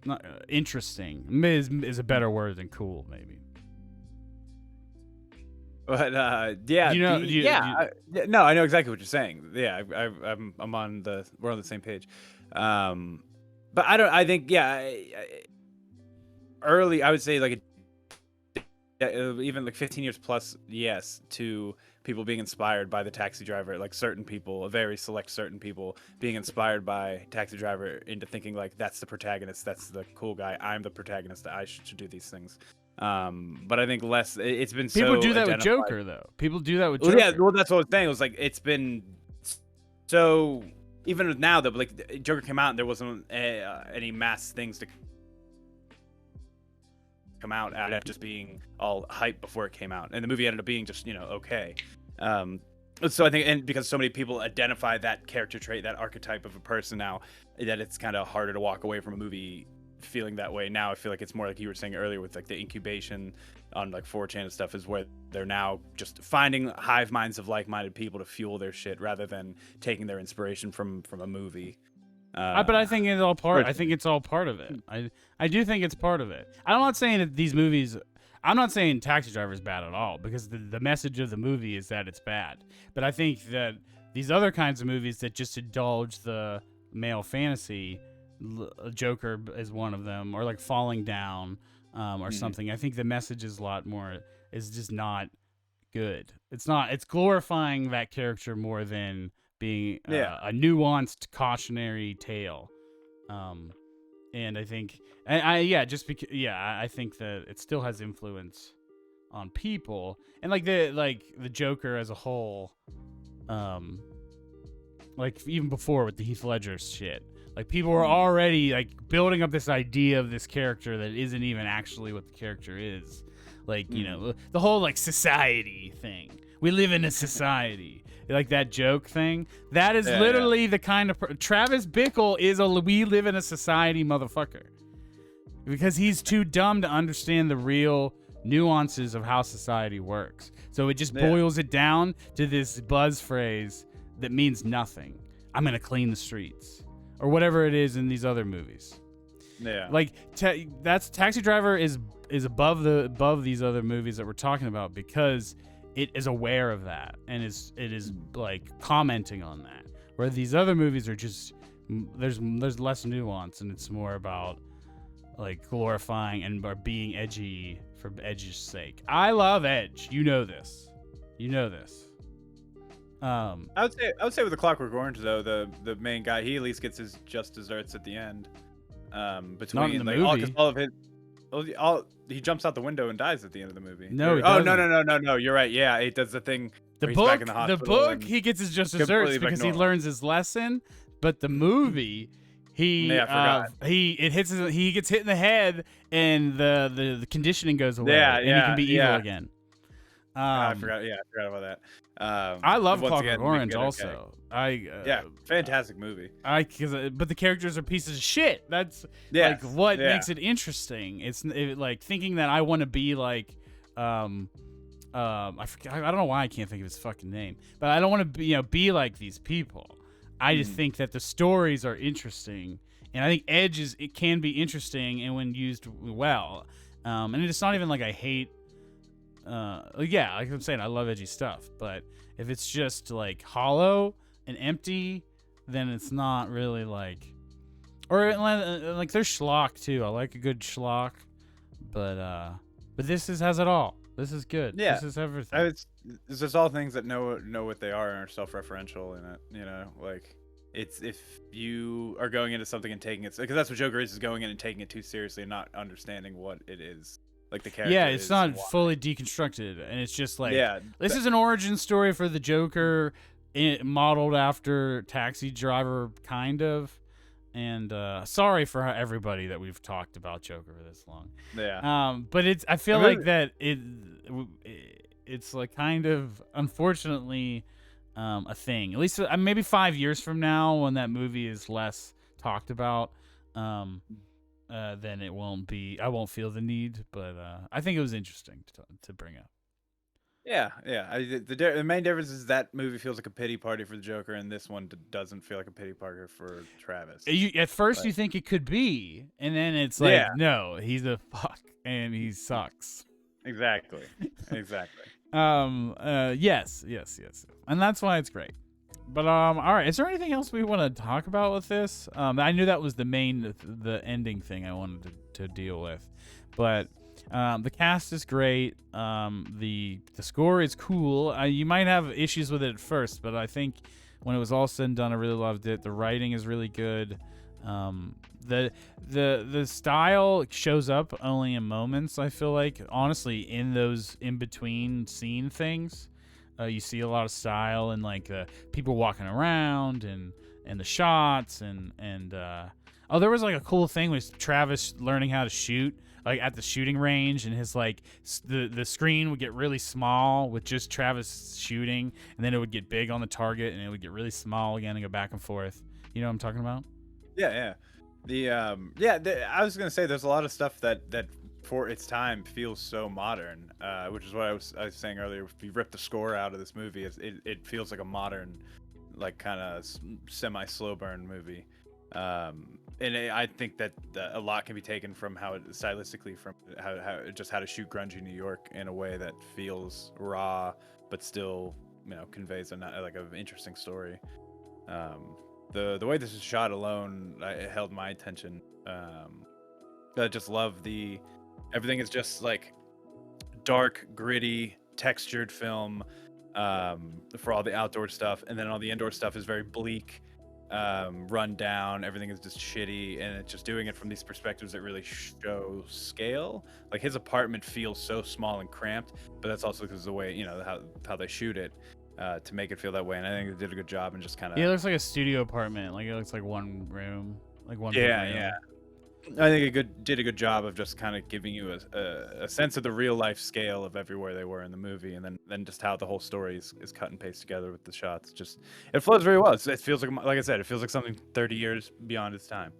not, interesting. Is a better word than cool, maybe. But yeah, no, I know exactly what you're saying. Yeah, I'm on we're on the same page. But I think early, I would say like even like 15 years plus, yes, to people being inspired by the Taxi Driver, like certain people, a very select certain people being inspired by Taxi Driver into thinking like that's the protagonist, that's the cool guy, I'm the protagonist, I should do these things. But I think less. It's been people do that with Joker though. People do that with Joker. Well, yeah, well that's what I was saying. It was like it's been so even now that like Joker came out and there wasn't any mass things to come out at just being all hype before it came out, and the movie ended up being just okay. So I think, and because so many people identify that character trait, that archetype of a person now, that it's kind of harder to walk away from a movie feeling that way. Now I feel like it's more like you were saying earlier with like the incubation on like 4chan and stuff, is where they're now just finding hive minds of like-minded people to fuel their shit rather than taking their inspiration from a movie. But I think it's all part. I think it's all part of it. I do think it's part of it. I'm not saying that these movies. I'm not saying Taxi Driver is bad at all, because the message of the movie is that it's bad. But I think that these other kinds of movies that just indulge the male fantasy, Joker is one of them, or like Falling Down, or something. I think the message is a lot more. Is just not good. It's not. It's glorifying that character more than being a nuanced cautionary tale. And I think I think that it still has influence on people, and like the Joker as a whole, um, like even before with the Heath Ledger shit, like people were already like building up this idea of this character that isn't even actually what the character is. Like, you know, the whole like society thing. We live in a society. Like that joke thing. That is literally the kind of Travis Bickle is a we live in a society motherfucker. Because he's too dumb to understand the real nuances of how society works. So it just boils it down to this buzz phrase that means nothing. I'm going to clean the streets. Or whatever it is in these other movies. Yeah. Like that's Taxi Driver is above these other movies that we're talking about because it is aware of that and it is like commenting on that. Where these other movies are just there's less nuance and it's more about like glorifying and or being edgy for edge's sake. I love Edge. You know this. I would say with the Clockwork Orange though, the main guy, he at least gets his just desserts at the end. Between not in the like movie. all of his he jumps out the window and dies at the end of the movie. No, he oh doesn't. no, you're right. Yeah, he does the thing. The where he's back in the book, and he gets his just desserts because he learns his lesson. But the movie, he gets hit in the head and the conditioning goes away. And he can be evil again. I forgot. Yeah, I forgot about that. I love once Clockwork again, Orange okay. also. Fantastic movie. But the characters are pieces of shit. That's like what makes it interesting. It's like thinking that I want to be like, I forget, I don't know why I can't think of his fucking name, but I don't want to be like these people. I just think that the stories are interesting, and I think Edge it can be interesting, and when used well, and it's not even like I hate. Like I'm saying, I love edgy stuff, but if it's just like hollow and empty, then it's not really like, or like there's schlock too. I like a good schlock, but this has it all. This is good. Yeah, this is everything. It's just all things that know what they are and are self-referential in it. You know, like it's if you are going into something and taking it, because that's what Joker is going in and taking it too seriously and not understanding what it is. Like the character. Yeah, it's not fully deconstructed, and it's just like this is an origin story for the Joker, modeled after Taxi Driver, kind of. And sorry for everybody that we've talked about Joker for this long. Yeah. But I feel like that it's like kind of unfortunately a thing. At least maybe 5 years from now, when that movie is less talked about. Then it won't be. I won't feel the need, but I think it was interesting to bring up. Yeah. The main difference is that movie feels like a pity party for the Joker, and this one doesn't feel like a pity party for Travis. At first, you think it could be, and then it's like, no, he's a fuck, and he sucks. Exactly. Yes, and that's why it's great. But all right, is there anything else we want to talk about with this? I knew that was the ending thing I wanted to deal with, but the cast is great. The score is cool. You might have issues with it at first, but I think when it was all said and done, I really loved it. The writing is really good. The style shows up only in moments. I feel like, honestly, in those in between scene things. You see a lot of style and like people walking around and the shots and there was like a cool thing with Travis learning how to shoot like at the shooting range, and his like the screen would get really small with just Travis shooting, and then it would get big on the target and it would get really small again and go back and forth. You know what I'm talking about? Yeah. I was gonna say there's a lot of stuff that for its time feels so modern, which is what I was saying earlier. If you rip the score out of this movie, it feels like a modern, like kind of semi slow burn movie, I think that a lot can be taken from how it stylistically, from how to shoot grungy New York in a way that feels raw but still conveys an interesting story. The way this is shot alone, it held my attention. I just love everything is just like dark, gritty, textured film for all the outdoor stuff, and then all the indoor stuff is very bleak run down. Everything is just shitty, and it's just doing it from these perspectives that really show scale. Like his apartment feels so small and cramped, but that's also because of the way how they shoot it to make it feel that way. And I think they did a good job in just kind of Yeah, it looks like a studio apartment. Like it looks like one room, like one big yeah, room. yeah. I think it did a good job of just kind of giving you a sense of the real life scale of everywhere they were in the movie, and then just how the whole story is cut and paste together with the shots. Just it flows very well. It feels like I said, it feels like something 30 years beyond its time.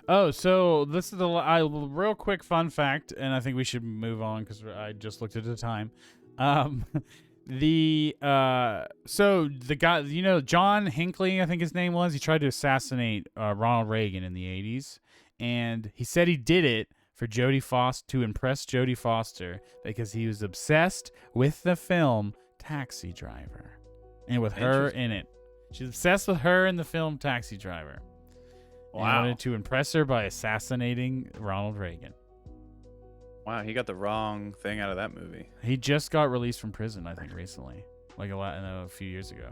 Oh, so this is the real quick fun fact, and I think we should move on because I just looked at the time. So the guy, John Hinckley, I think his name was, he tried to assassinate Ronald Reagan in the 80s, and he said he did it for Jodie Foster, to impress Jodie Foster, because he was obsessed with the film Taxi Driver and with her in it. She's obsessed with her in the film Taxi Driver. Wow. And he wanted to impress her by assassinating Ronald Reagan. Wow, he got the wrong thing out of that movie. He just got released from prison, I think, recently, like a few years ago.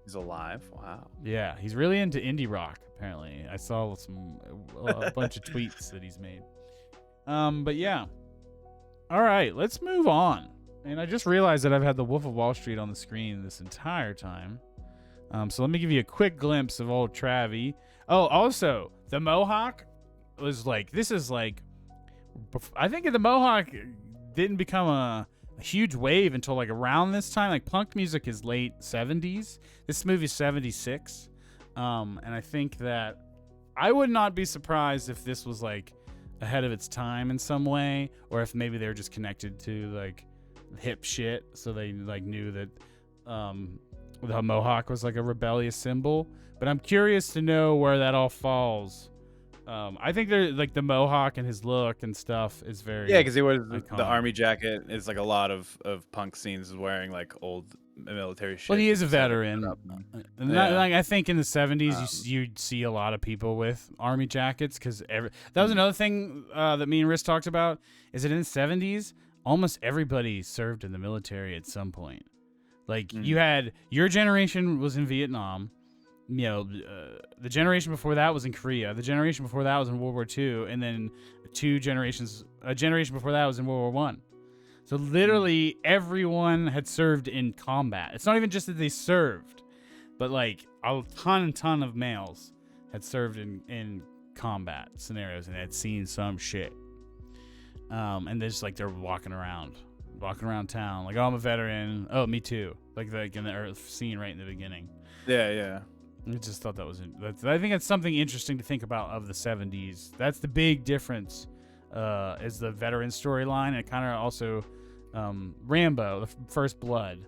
He's alive. Wow. Yeah, he's really into indie rock. Apparently, I saw a bunch of tweets that he's made. But yeah. All right, let's move on. And I just realized that I've had the Wolf of Wall Street on the screen this entire time. So let me give you a quick glimpse of old Travie. Oh, also, the Mohawk was like, I think the Mohawk didn't become a huge wave until like around this time. Like punk music is late 70s. This movie's 76. And I think that I would not be surprised if this was like ahead of its time in some way, or if maybe they're just connected to like hip shit, so they like knew that the Mohawk was like a rebellious symbol. But I'm curious to know where that all falls. I think they're like the Mohawk and his look and stuff is very because he wears iconic. the army jacket. Is like a lot of punk scenes is wearing like old military shit. Well, he is a veteran. Like I think in the 70s you'd see a lot of people with army jackets, because that was another thing that me and Riz talked about, is that in the 70s almost everybody served in the military at some point. Like you had, your generation was in Vietnam. The generation before that was in Korea. The generation before that was in World War II, and then a generation before that was in World War I. So literally everyone had served in combat. It's not even just that they served, but like a ton of males had served in combat scenarios and had seen some shit. And they're just like, they're walking around town like, oh, I'm a veteran. Oh, me too. Like in the scene right in the beginning. Yeah. I just thought I think that's something interesting to think about of the 70s. That's the big difference, is the veteran storyline. And it kind of also, Rambo, the First Blood,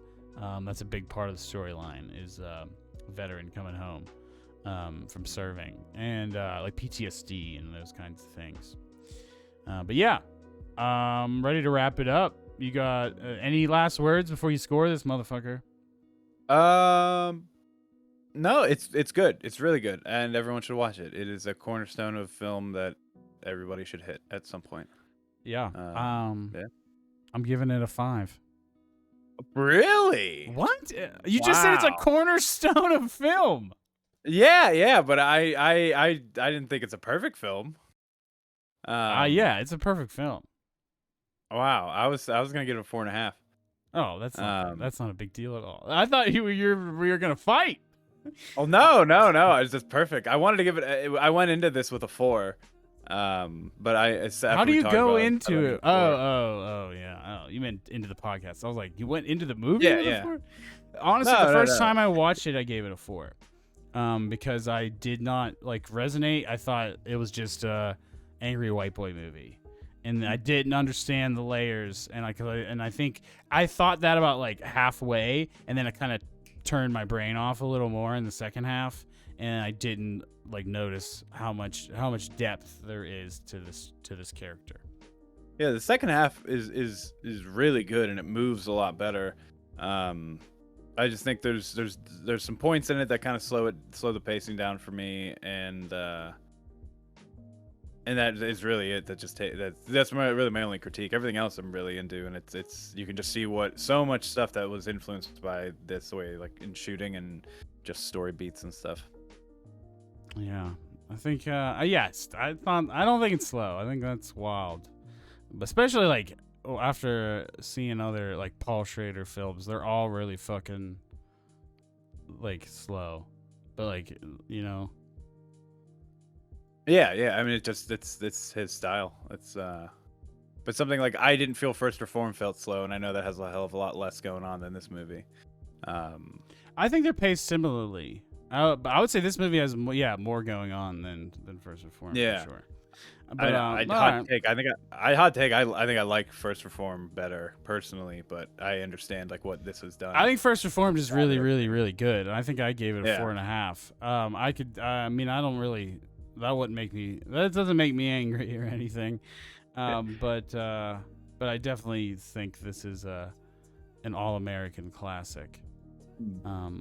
that's a big part of the storyline, is a veteran coming home from serving, and like PTSD and those kinds of things. But yeah, ready to wrap it up. You got any last words before you score this motherfucker? No, it's good. It's really good, and everyone should watch it. It is a cornerstone of film that everybody should hit at some point. Yeah. Yeah. I'm giving it a 5. Really? What? You just said it's a cornerstone of film. Yeah, but I didn't think it's a perfect film. Yeah, it's a perfect film. Wow, I was gonna give it a 4.5. Oh, that's not a big deal at all. I thought we were gonna fight. Oh no! It's just perfect. I wanted to give it. I went into this with a 4, but How do you go into it? Oh, yeah. Oh, you meant into the podcast. I was like, you went into the movie? Yeah. 4? Honestly, the first time I watched it, I gave it a 4, because I did not like resonate. I thought it was just a angry white boy movie, and I didn't understand the layers. And I think I thought that about like halfway, and then I kind of turned my brain off a little more in the second half, and I didn't like notice how much depth there is to this character. Yeah, the second half is really good, and it moves a lot better. I just think there's some points in it that kind of slow the pacing down for me, and that is really it. That's really my only critique. Everything else I'm really into, and it's you can just see so much stuff that was influenced by this way, like in shooting and just story beats and stuff. Yeah, I think. Yes, I don't think it's slow. I think that's wild, but especially like after seeing other like Paul Schrader films, they're all really fucking like slow, but like you know. Yeah. I mean, it's his style. But something like I didn't feel First Reform felt slow, and I know that has a hell of a lot less going on than this movie. Um, I think they're paced similarly. But I would say this movie has more going on than First Reform for yeah, sure. But I all hot right. take. I think I like First Reform better personally, but I understand like what this has done. I think First Reformed is really, Better. really, really good. I think I gave it a Yeah, 4.5. I could. I mean, I don't really. That wouldn't make me. That doesn't make me angry or anything. But I definitely think this is an all-American classic.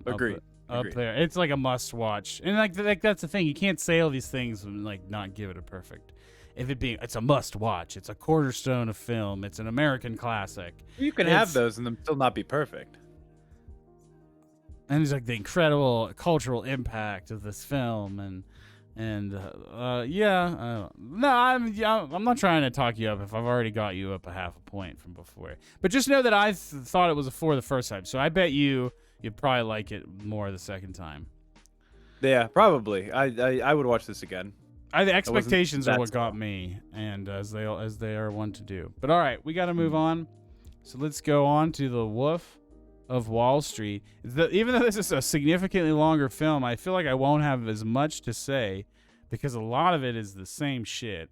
agreed. Up Agreed. there, it's like a must-watch, and like that's the thing. You can't say all these things and like not give it a perfect. If it being, it's a must-watch. It's a cornerstone of film. It's an American classic. You can have those and them still not be perfect. And it's like the incredible cultural impact of this film, and yeah, no, I'm not trying to talk you up if I've already got you up a half a point from before, but just know that I thought it was a 4 the first time, so I bet you'd probably like it more the second time. Yeah, probably. I would watch this again. The expectations are that what got slow. me, and as they are one to do. But all right, we got to move on. So let's go on to The Wolf of Wall Street. Even though this is a significantly longer film, I feel like I won't have as much to say because a lot of it is the same shit.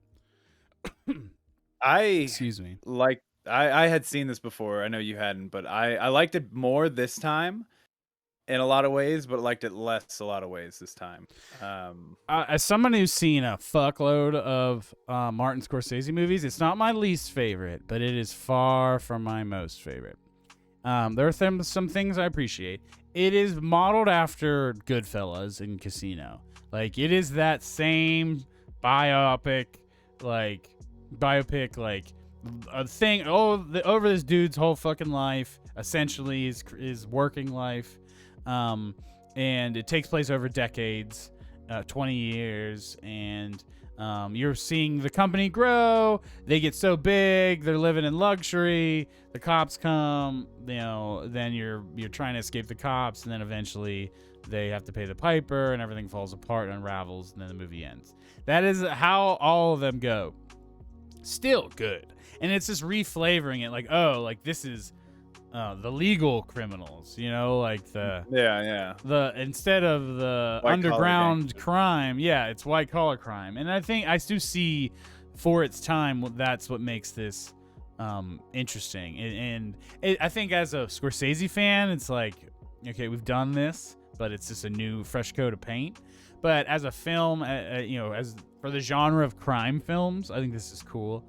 I Excuse me. like I had seen this before. I know you hadn't, but I liked it more this time in a lot of ways, but liked it less a lot of ways this time. As someone who's seen a fuckload of Martin Scorsese movies, it's not my least favorite, but it is far from my most favorite. There are some things I appreciate. It is modeled after Goodfellas and Casino. Like it is that same biopic, like a thing. Over this dude's whole fucking life, essentially his working life, and it takes place over decades, 20 years, and you're seeing the company grow. They get so big, they're living in luxury. The cops come, then you're trying to escape the cops, and then eventually they have to pay the piper, and everything falls apart and unravels, and then the movie ends. That is how all of them go. Still good, and it's just reflavoring it, like this is the legal criminals, like the instead of the White collar underground gangsters. crime, it's white collar crime. And I think I do see for its time that's what makes this interesting. I think as a Scorsese fan, it's like, okay, we've done this, but it's just a new fresh coat of paint. But as a film, as for the genre of crime films, I think this is cool.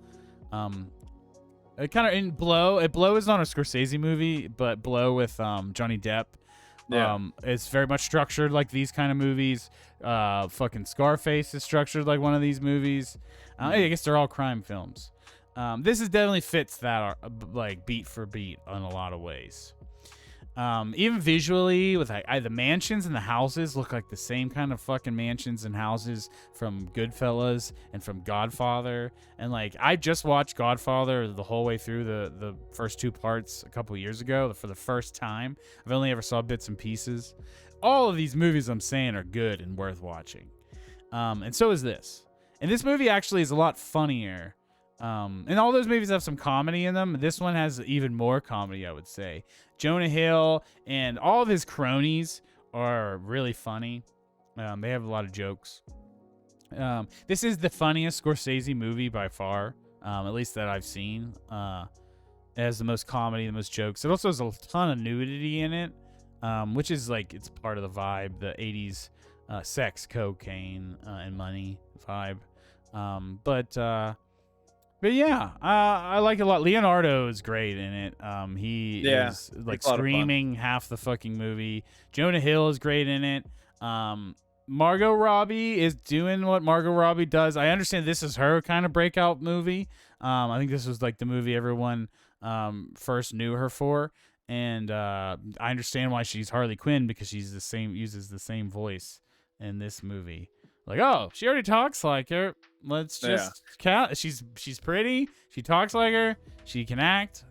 It kind of in Blow. Blow is not a Scorsese movie, but Blow with Johnny Depp. Yeah. It's very much structured like these kind of movies. Fucking Scarface is structured like one of these movies. I guess they're all crime films. This is definitely fits that like beat for beat in a lot of ways. Even visually, with the mansions and the houses look like the same kind of fucking mansions and houses from Goodfellas and from Godfather. And like, I just watched Godfather the whole way through the first two parts a couple years ago for the first time. I've only ever saw bits and pieces. All of these movies I'm saying are good and worth watching. And so is this. And this movie actually is a lot funnier. And all those movies have some comedy in them. This one has even more comedy, I would say. Jonah Hill and all of his cronies are really funny. They have a lot of jokes. This is the funniest Scorsese movie by far, at least that I've seen. It has the most comedy, the most jokes. It also has a ton of nudity in it, which is like, it's part of the vibe, the 80s sex, cocaine, and money vibe. But yeah, I like it a lot. Leonardo is great in it. He is like screaming half the fucking movie. Jonah Hill is great in it. Margot Robbie is doing what Margot Robbie does. I understand this is her kind of breakout movie. I think this was like the movie everyone first knew her for. And I understand why she's Harley Quinn, because she's uses the same voice in this movie. Like, oh, she already talks like her. Let's Yeah. just count. She's pretty. She talks like her. She can act.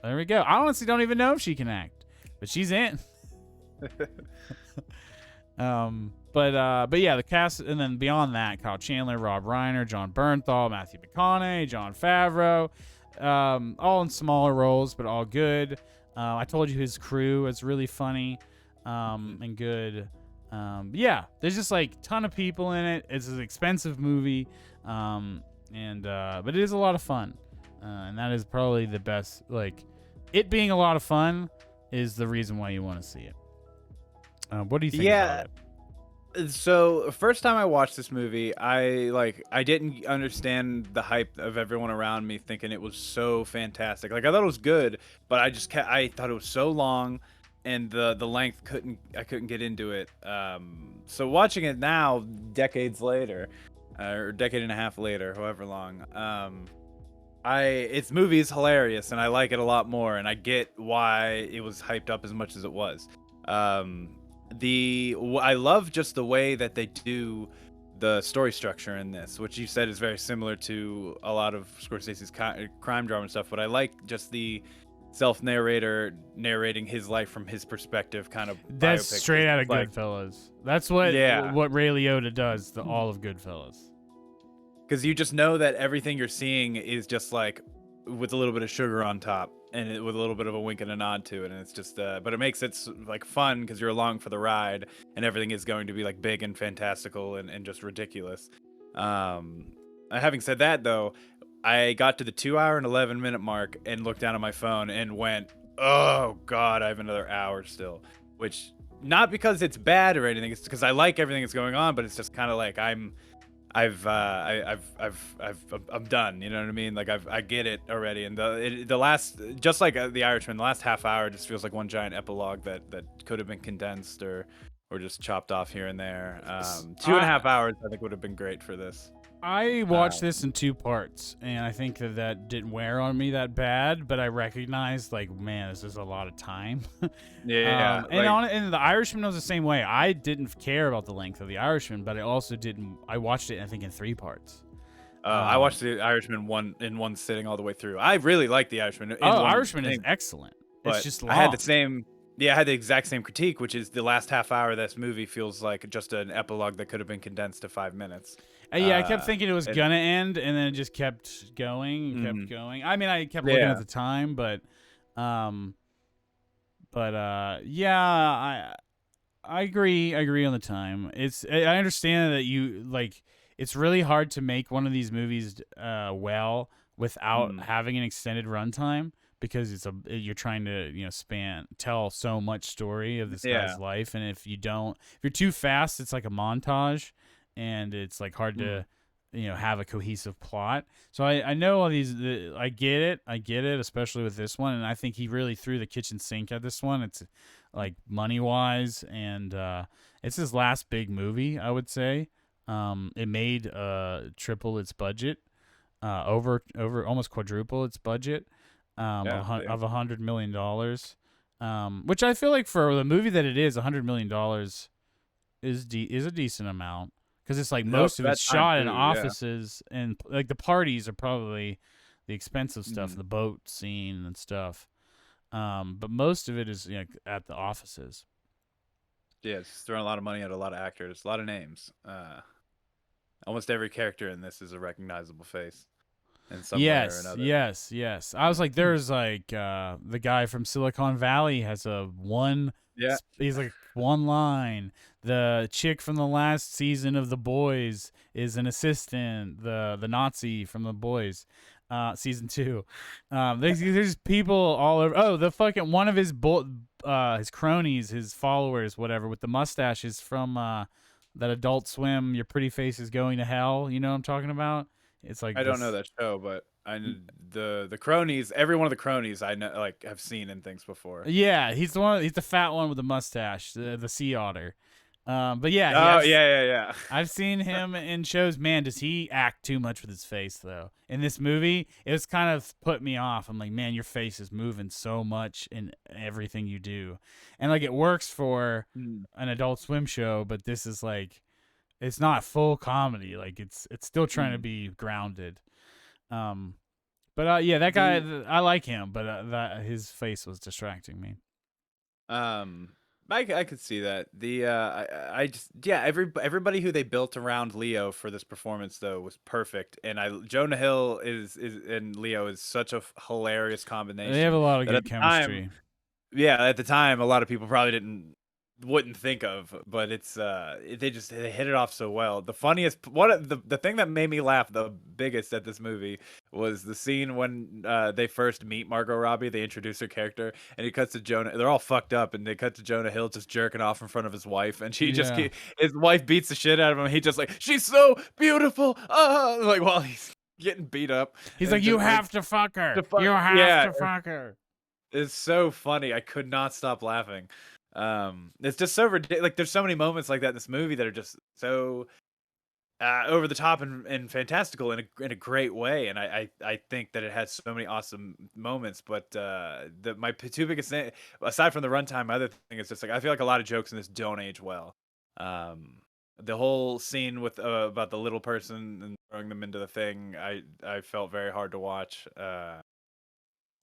There we go. I honestly don't even know if she can act, but she's in. But yeah, the cast, and then beyond that, Kyle Chandler, Rob Reiner, John Bernthal, Matthew McConaughey, Jon Favreau, all in smaller roles, but all good. I told you his crew is really funny, and good. Yeah, there's just like ton of people in it. It's an expensive movie, but it is a lot of fun, and that is probably the best. Like, it being a lot of fun is the reason why you want to see it. What do you think about it? So first time I watched this movie, I didn't understand the hype of everyone around me thinking it was so fantastic. Like I thought it was good, but I thought it was so long, and the length I couldn't get into it. So watching it now, decades later, or decade and a half later, however long, its movie is hilarious, and I like it a lot more, and I get why it was hyped up as much as it was. I love just the way that they do the story structure in this, which you said is very similar to a lot of Scorsese's crime drama and stuff. But I like just the self-narrator narrating his life from his perspective, kind of. That's biopic. straight out of Like, Goodfellas. That's what Ray Liotta does to all of Goodfellas. Because you just know that everything you're seeing is just like with a little bit of sugar on top, and with a little bit of a wink and a nod to it, and it's just but it makes it like fun because you're along for the ride, and everything is going to be like big and fantastical and just ridiculous. Having said that, though, I got to the 2 hour and 11 minute mark and looked down at my phone and went, oh god, I have another hour still. Which, not because it's bad or anything, it's because I like everything that's going on, but it's just kind of like I'm done. You know what I mean? Like I get it already. And the last, just like The Irishman, the last half hour just feels like one giant epilogue that could have been condensed or just chopped off here and there. 2.5 hours I think would have been great for this. I watched this in 2 parts, and I think that didn't wear on me that bad, but I recognized, like, man, this is a lot of time. Yeah. And The Irishman was the same way. I didn't care about the length of The Irishman, but I also didn't. I watched it, I think, in 3 parts. I watched The Irishman in one sitting all the way through. I really like The Irishman. Irishman is excellent. It's just long. I had I had the exact same critique, which is the last half hour of this movie feels like just an epilogue that could have been condensed to 5 minutes. Yeah, I kept thinking it was gonna end, and then it just kept going, kept going. I mean, I kept looking at the time, but yeah, I agree. I agree on the time. I understand that you like. It's really hard to make one of these movies well without having an extended runtime, because you're trying to tell so much story of this guy's life, and if you're too fast, it's like a montage. And it's like hard to, have a cohesive plot. So I know all these. I get it, especially with this one. And I think he really threw the kitchen sink at this one. It's like money wise, and it's his last big movie, I would say. It made triple its budget, over almost quadruple its budget, of $100 million. Which I feel like for the movie that it is, $100 million is a decent amount. Because it's like most of it's shot in offices, and like the parties are probably the expensive stuff, the boat scene and stuff. But most of it is at the offices. Yeah, it's throwing a lot of money at a lot of actors, a lot of names. Almost every character in this is a recognizable face in some way or another. Yes. I was like, there's like the guy from Silicon Valley has he's like one line. The chick from the last season of The Boys is an assistant. The Nazi from The Boys, season 2. There's people all over. Oh, the fucking one of his cronies, his followers, whatever, with the mustaches from that Adult Swim. Your pretty face is going to hell. You know what I'm talking about? It's like I don't know that show, but the cronies. Every one of the cronies I know, like, have seen in things before. Yeah, he's the fat one with the mustache, the sea otter. But yeah. Yeah. I've seen him in shows. Man, does he act too much with his face, though? In this movie, it was kind of put me off. I'm like, man, your face is moving so much in everything you do, and like it works for an Adult Swim show, but this is like it's not full comedy. Like it's still trying to be grounded. Um, but yeah, that guy, The I like him, but that his face was distracting me. um, I could see that. I just yeah, everybody who they built around Leo for this performance though was perfect, and I Jonah Hill is and Leo is such a hilarious They have a combination lot of that good at the time, chemistry. yeah, at the time, a lot of people probably wouldn't think of, but it's they hit it off so well. The funniest the thing that made me laugh the biggest at this movie was the scene when they first meet Margot Robbie. They introduce her character, and he cuts to Jonah. They're all fucked up, and they cut to Jonah Hill just jerking off in front of his wife, and Yeah, his wife beats the shit out of him. He just like, she's so beautiful, like while he's getting beat up, he's and like, it you just have makes to fuck her. the You fun. have Yeah, to fuck her. it's so funny. I could not stop laughing. It's just so ridiculous. Like, there's so many moments like that in this movie that are just so over the top and fantastical in a great way. And I think that it has so many awesome moments. But my two biggest thing, aside from the runtime, my other thing is just like I feel like a lot of jokes in this don't age well. Um, the whole scene with about the little person and throwing them into the thing, I felt very hard to watch.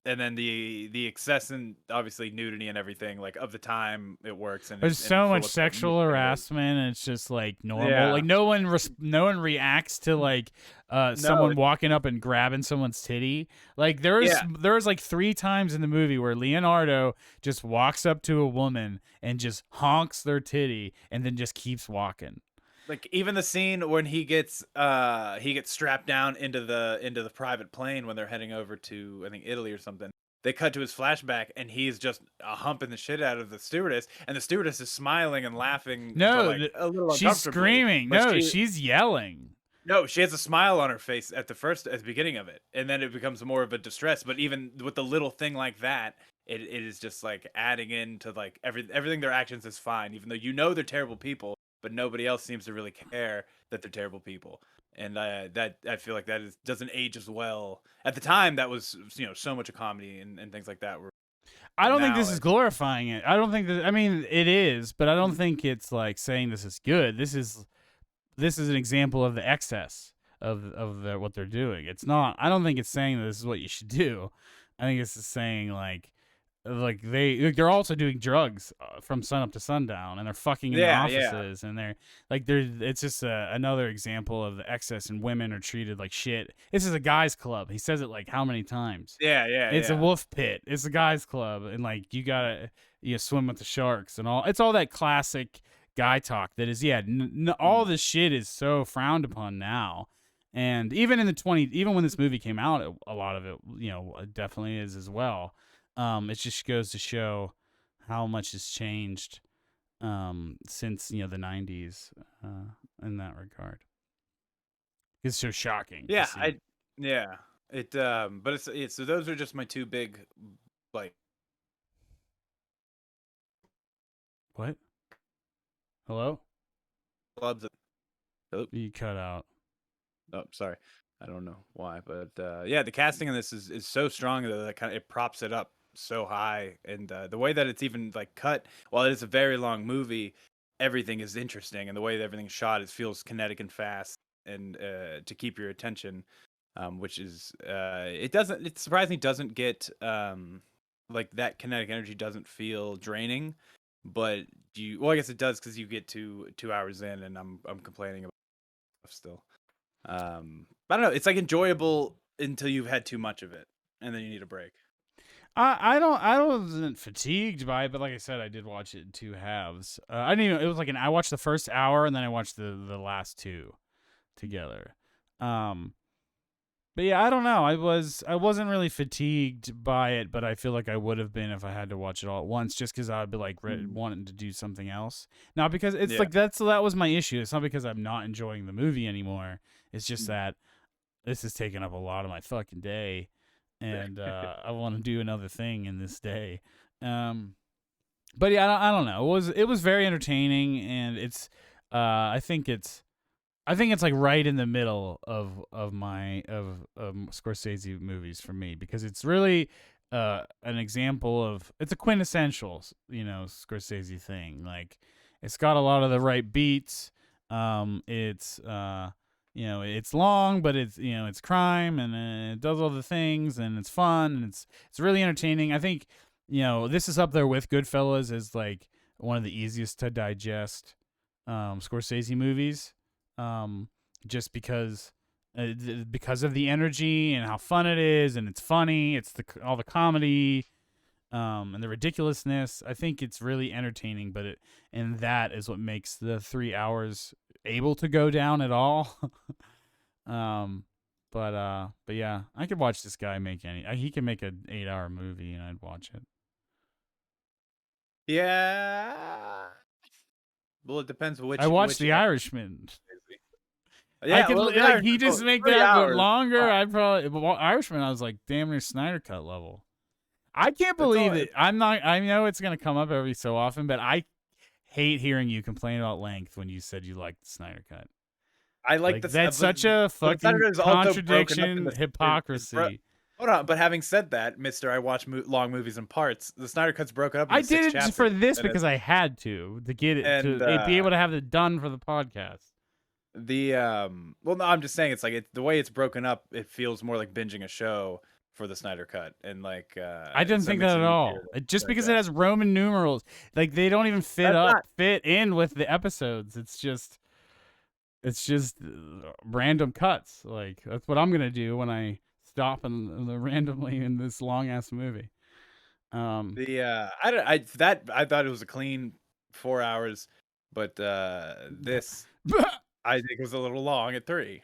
And then the excess and obviously nudity and everything like of the time it works There's and so for much what the movie sexual thing was. harassment, and it's just like normal. Yeah. Like no one reacts to like No. someone walking up and grabbing someone's titty. Like Yeah. there's like 3 times in the movie where Leonardo just walks up to a woman and just honks their titty and then just keeps walking. Like even the scene when he gets strapped down into the private plane when they're heading over to I think Italy or something. They cut to his flashback and he's just humping the shit out of the stewardess, and the stewardess is smiling and laughing, but No, like a little she's uncomfortably. screaming. But No, she's yelling. no, she has a smile on her face at the beginning of it, and then it becomes more of a distress. But even with the little thing like that, it is just like adding into like everything. Their actions is fine, even though you know they're terrible people, but nobody else seems to really care that they're terrible people. And that I feel like that doesn't age as well. At the time, that was so much a comedy and things like that. Were I but don't think now this is glorifying it. I don't think that. I mean, it is, but I don't think it's like saying this is good. This is an example of the excess of what they're doing. It's not. I don't think it's saying that this is what you should do. I think it's just saying they're also doing drugs from sun up to sundown, and they're fucking in their yeah, offices, and they're it's just another example of the excess, and women are treated like shit. This is a guys club. He says it like how many times? It's a yeah. wolf pit. It's a guys club, and like you gotta swim with the sharks and all. It's all that classic guy talk that is all Mhm. this shit is so frowned upon now. And even in even when this movie came out, a lot of it definitely is as well. It just goes to show how much has changed since the 90s in that regard. It's so shocking to Yeah, see. yeah. But it's so those are just my two big like What? Hello? clubs. Oh, You cut out. oh, sorry. I don't know why, but yeah, the casting in this is so strong that kind of it props it up so high, and the way that it's even like cut, while it is a very long movie, everything is interesting, and the way that everything's shot, it feels kinetic and fast, and to keep your attention, which is it surprisingly doesn't get like that kinetic energy doesn't feel draining, but well, I guess it does because you get to 2 hours in, and I'm complaining about stuff still. I don't know. It's like enjoyable until you've had too much of it, and then you need a break. I wasn't fatigued by it, but like I said, I did watch it in 2 halves. I didn't even. It was like I watched the first hour and then I watched the last two together. Um, but yeah, I don't know. I wasn't really fatigued by it, but I feel like I would have been if I had to watch it all at once, just because I'd be like Mm. wanting to do something else. Not because it's Yeah. like that was my issue. It's not because I'm not enjoying the movie anymore. It's just Mm. that this is taking up a lot of my fucking day, and I want to do another thing in this day. Um, but yeah, I don't know. It was very entertaining, and it's I think it's like right in the middle of my of Scorsese movies for me, because it's really an example of, it's a quintessential Scorsese thing. Like, it's got a lot of the right beats. It's it's long, but it's crime, and it does all the things, and it's fun, and it's really entertaining. I think this is up there with Goodfellas as like one of the easiest to digest Scorsese movies, just because of the energy and how fun it is, and it's funny. It's all the comedy, and the ridiculousness. I think it's really entertaining, and that is what makes the 3 hours able to go down at all. But yeah, I could watch this guy make he can make an 8-hour movie and I'd watch it. Yeah. Well, it depends I watched which The Irishman. I Yeah, could well, the like he Irishman, just well, make 3 that but hours. longer. I'd probably Irishman. I was like damn near Snyder Cut level. I can't That's all believe it. I'm not. I know it's gonna come up every so often, but I hate hearing you complain about length when you said you liked the Snyder Cut. I like the That's such a but the fucking Snyder is also broken up contradiction, into hypocrisy. Hold on, but having said that, Mister, I watch long movies in parts. The Snyder Cut's broken up I into 6 did it chapters. for this and because I had to get it and, to be able to have it done for the podcast. well, no, I'm just saying it's like the way it's broken up, it feels more like binging a show for the Snyder Cut, and like I didn't so it think makes that it at all. easier to Just because it digest. has Roman numerals, like they don't even That's fit in with the episodes. It's just random cuts. Like that's what I'm gonna do when I stop and randomly in this long ass movie. I thought it was a clean 4 hours, but this I think was a little long at 3.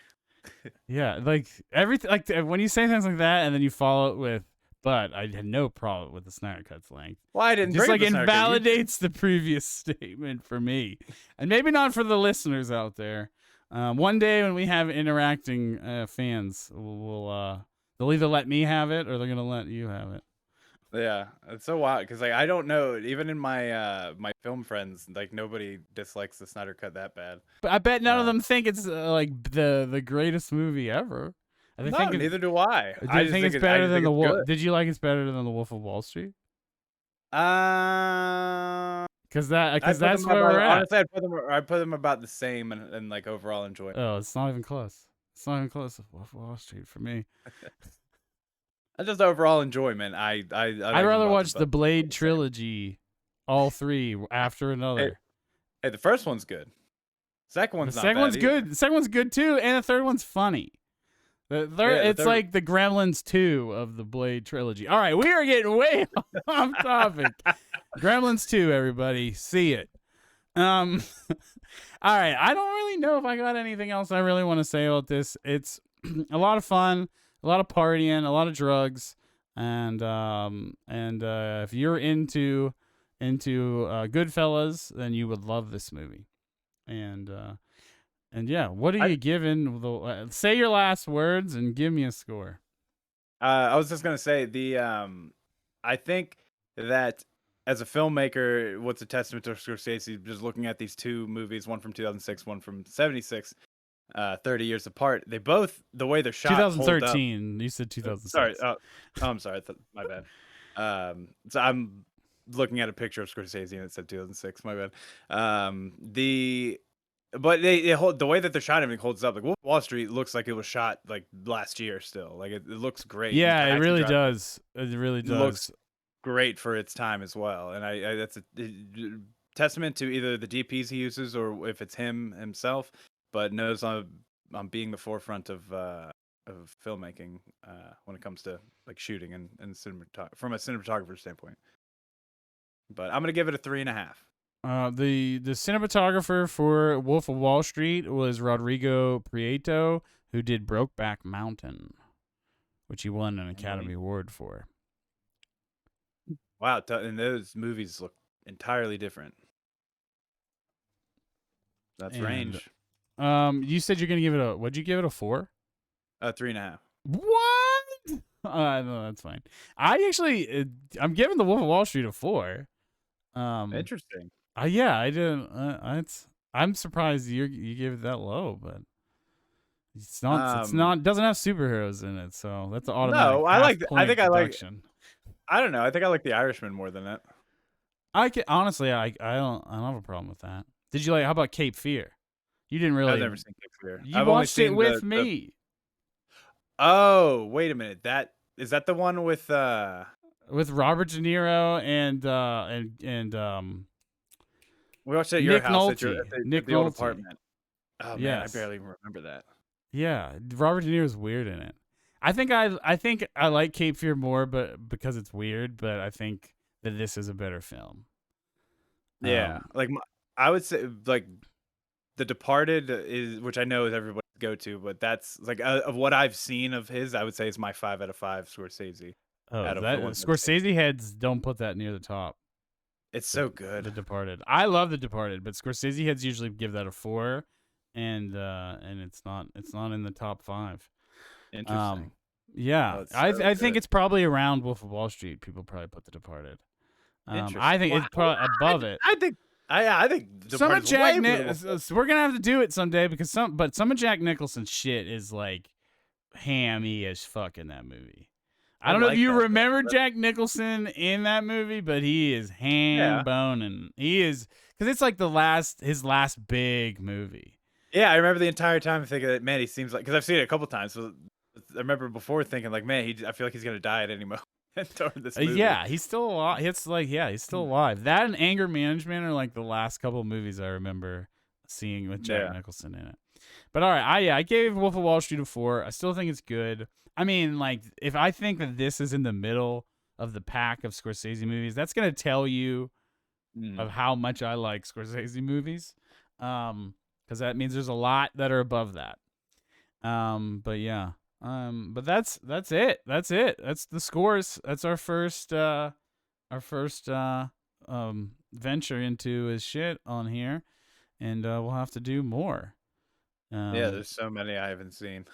Yeah, like everything, like when you say things like that, and then you follow it with, "But I had no problem with the Snyder Cut's length." Well, I It didn't just bring up like the Snyder Cut, you did. invalidates the previous statement for me, and maybe not for the listeners out there. One day when we have interacting fans, they'll either let me have it or they're gonna let you have it. Yeah, it's so wild because like I don't know, even in my my film friends, like nobody dislikes the Snyder Cut that bad. But I bet none of Uh, them think it's like the greatest movie ever. They No, think neither do I. do I you just think think it's I better just than think the it's Wolf? good. Did you like it's better than the Wolf of Wall Street? Because I put that's them where about, we're at. honestly, I put them about the same and like overall enjoyment. Oh, it's not even close. It's not even close to Wolf of Wall Street for me. Just overall enjoyment. I'd rather watch the Blade trilogy, all three after Hey, another. hey, the first one's good. Second The one's not second bad one's either. good. The second one's good too, and the third one's funny. The third, Yeah, the it's third- like the Gremlins 2 of the Blade trilogy. All right, we are getting way off topic. Gremlins 2, everybody, see it. All right, I don't really know if I got anything else I really want to say about this. It's a lot of fun, a lot of partying, a lot of drugs, and if you're into Goodfellas, then you would love this movie. And yeah, what are you giving? Say your last words and give me a score. I was just gonna say I think that as a filmmaker, what's a testament to Scorsese, just looking at these two movies, one from 2006, one from 76, 30 years apart. They both, the way they're shot, 2013. You said 2006. Sorry, I'm sorry, my bad. So I'm looking at a picture of Scorsese and it said 2006. My bad. But they hold the way that they're shot, everything holds up. Like Wall Street looks like it was shot like last year still. Like it looks great. Yeah, it Taxi really Driver does. It really does. looks great for its time as well. And I that's a testament to either the DPs he uses or if it's himself, but knows on being the forefront of filmmaking when it comes to like shooting and from a cinematographer standpoint. But I'm gonna give it a 3.5. The cinematographer for Wolf of Wall Street was Rodrigo Prieto, who did Brokeback Mountain, which he won an Academy Award for. Wow, and those movies look entirely different. That's range. You said you're gonna give it what'd you give it, a 4? 3.5. What? No, that's fine. I actually, I'm giving the Wolf of Wall Street a 4. Interesting. Yeah, I didn't. I'm surprised you gave it that low, but it's not. It's not. Doesn't have superheroes in it, so that's an automatic. No, I think I like. deduction. I don't know. I think I like The Irishman more than that. Honestly, I don't have a problem with that. Did you like? How about Cape Fear? You didn't I've really. never seen Cape Fear. You I've only watched it seen with the. me Oh, wait a minute. That is that the one with with Robert De Niro and we watched it at your Nick house Nolte. at Nick the old Nolte. apartment. Oh man, I Yes. barely even remember that. Yeah, Robert De Niro's weird in it. I think I like Cape Fear more, but because it's weird. But I think that this is a better film. Yeah, like I would say like The Departed is, which I know is everybody's go to, but that's like of what I've seen of his, I would say is my 5 out of 5 Scorsese Oh, out of the that ones I've seen. Scorsese heads don't put that near the top. It's The, so good. the Departed. I love The Departed, but Scorsese heads usually give that a 4, and it's not in the top 5. Interesting. Yeah, Oh, it's I so I think good. it's probably around Wolf of Wall Street. People probably put The Departed. I Interesting. think Well, it's probably above it. I think The Some of Departed's way better. We're gonna have to do it someday because some of Jack Nicholson's shit is like hammy as fuck in that movie. I I don't know if like you that though. remember Jack Nicholson in that movie, but he is ham Yeah. boning. He is because it's like his last big movie. Yeah, I remember the entire time thinking that, man, he seems like, because I've seen it a couple times. So I remember before thinking like, man, I feel like he's gonna die at any moment during this movie. Yeah, he's still alive. He's still alive. That and Anger Management are like the last couple movies I remember seeing with Jack Yeah. Nicholson in it. But all right, I gave Wolf of Wall Street a 4. I still think it's good. I mean, like if I think that this is in the middle of the pack of Scorsese movies, that's gonna tell you Mm. of how much I like Scorsese movies. Because that means there's a lot that are above that. But yeah. But that's it. That's it. That's the scores. That's our first venture into his shit on here, and we'll have to do more. Yeah, there's so many I haven't seen.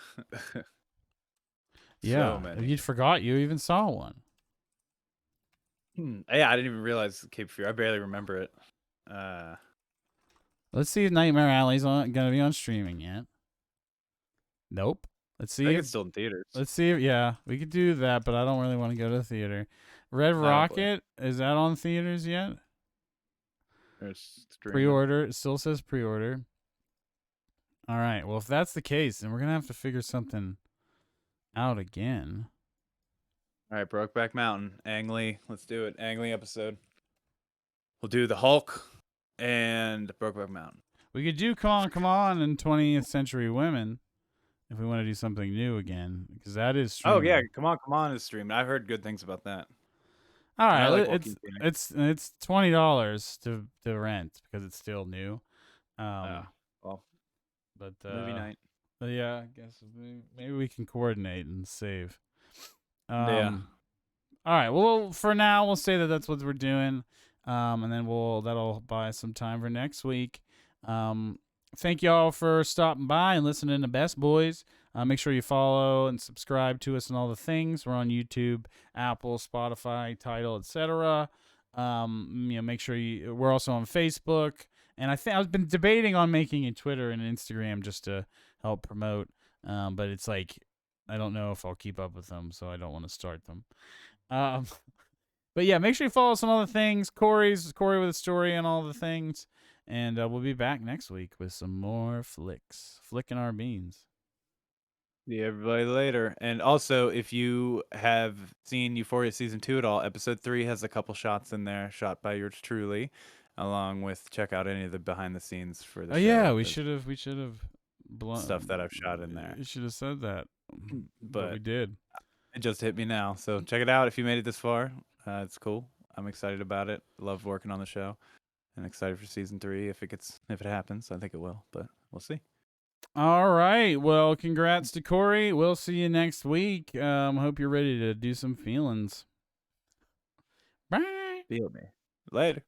Yeah, So many. you forgot you even saw one. Yeah, I didn't even realize Cape Fear. I barely remember it. Let's see if Nightmare Alley's gonna be on streaming yet. Nope. Let's I see think if it's still in theaters. let's see if yeah we could do that, but I don't really want to go to the theater. Red Not a Rocket, is that on theaters yet? There's streaming. Pre-order. It still says pre-order. All right. Well, if that's the case, then we're gonna have to figure something out again. All right, Brokeback Mountain, Ang Lee. Let's do it. Ang Lee episode. We'll do the Hulk and Brokeback Mountain. We could do Come On, and 20th Century Women if we want to do something new again, because that is streaming. Oh yeah, Come On is streaming. I've heard good things about that. All right, I like it's $20 to rent because it's still new. Well, but movie night. Yeah, I guess maybe we can coordinate and save. Yeah. All right. Well, for now, we'll say that that's what we're doing, and then that'll buy us some time for next week. Thank y'all for stopping by and listening to Best Boys. Make sure you follow and subscribe to us and all the things. We're on YouTube, Apple, Spotify, Tidal, etc. Make sure we're also on Facebook. And I've been debating on making a Twitter and an Instagram just to help promote. But it's like I don't know if I'll keep up with them, so I don't want to start them. But yeah, make sure you follow some other things. Kory with a story and all the things. And we'll be back next week with some more flicking our beans. See everybody later. And also, if you have seen Euphoria season 2 at all, episode 3 has a couple shots in there, shot by yours truly, along with check out any of the behind the scenes for the show. Yeah, we should have stuff that I've shot in there. You should have said that, but we did. It just hit me now, so check it out if you made it this far. It's cool. I'm excited about it. Love working on the show. And excited for season 3 if it happens. I think it will, but we'll see. All right. Well, congrats to Kory. We'll see you next week. Hope you're ready to do some feelings. Bye. Feel me. Later.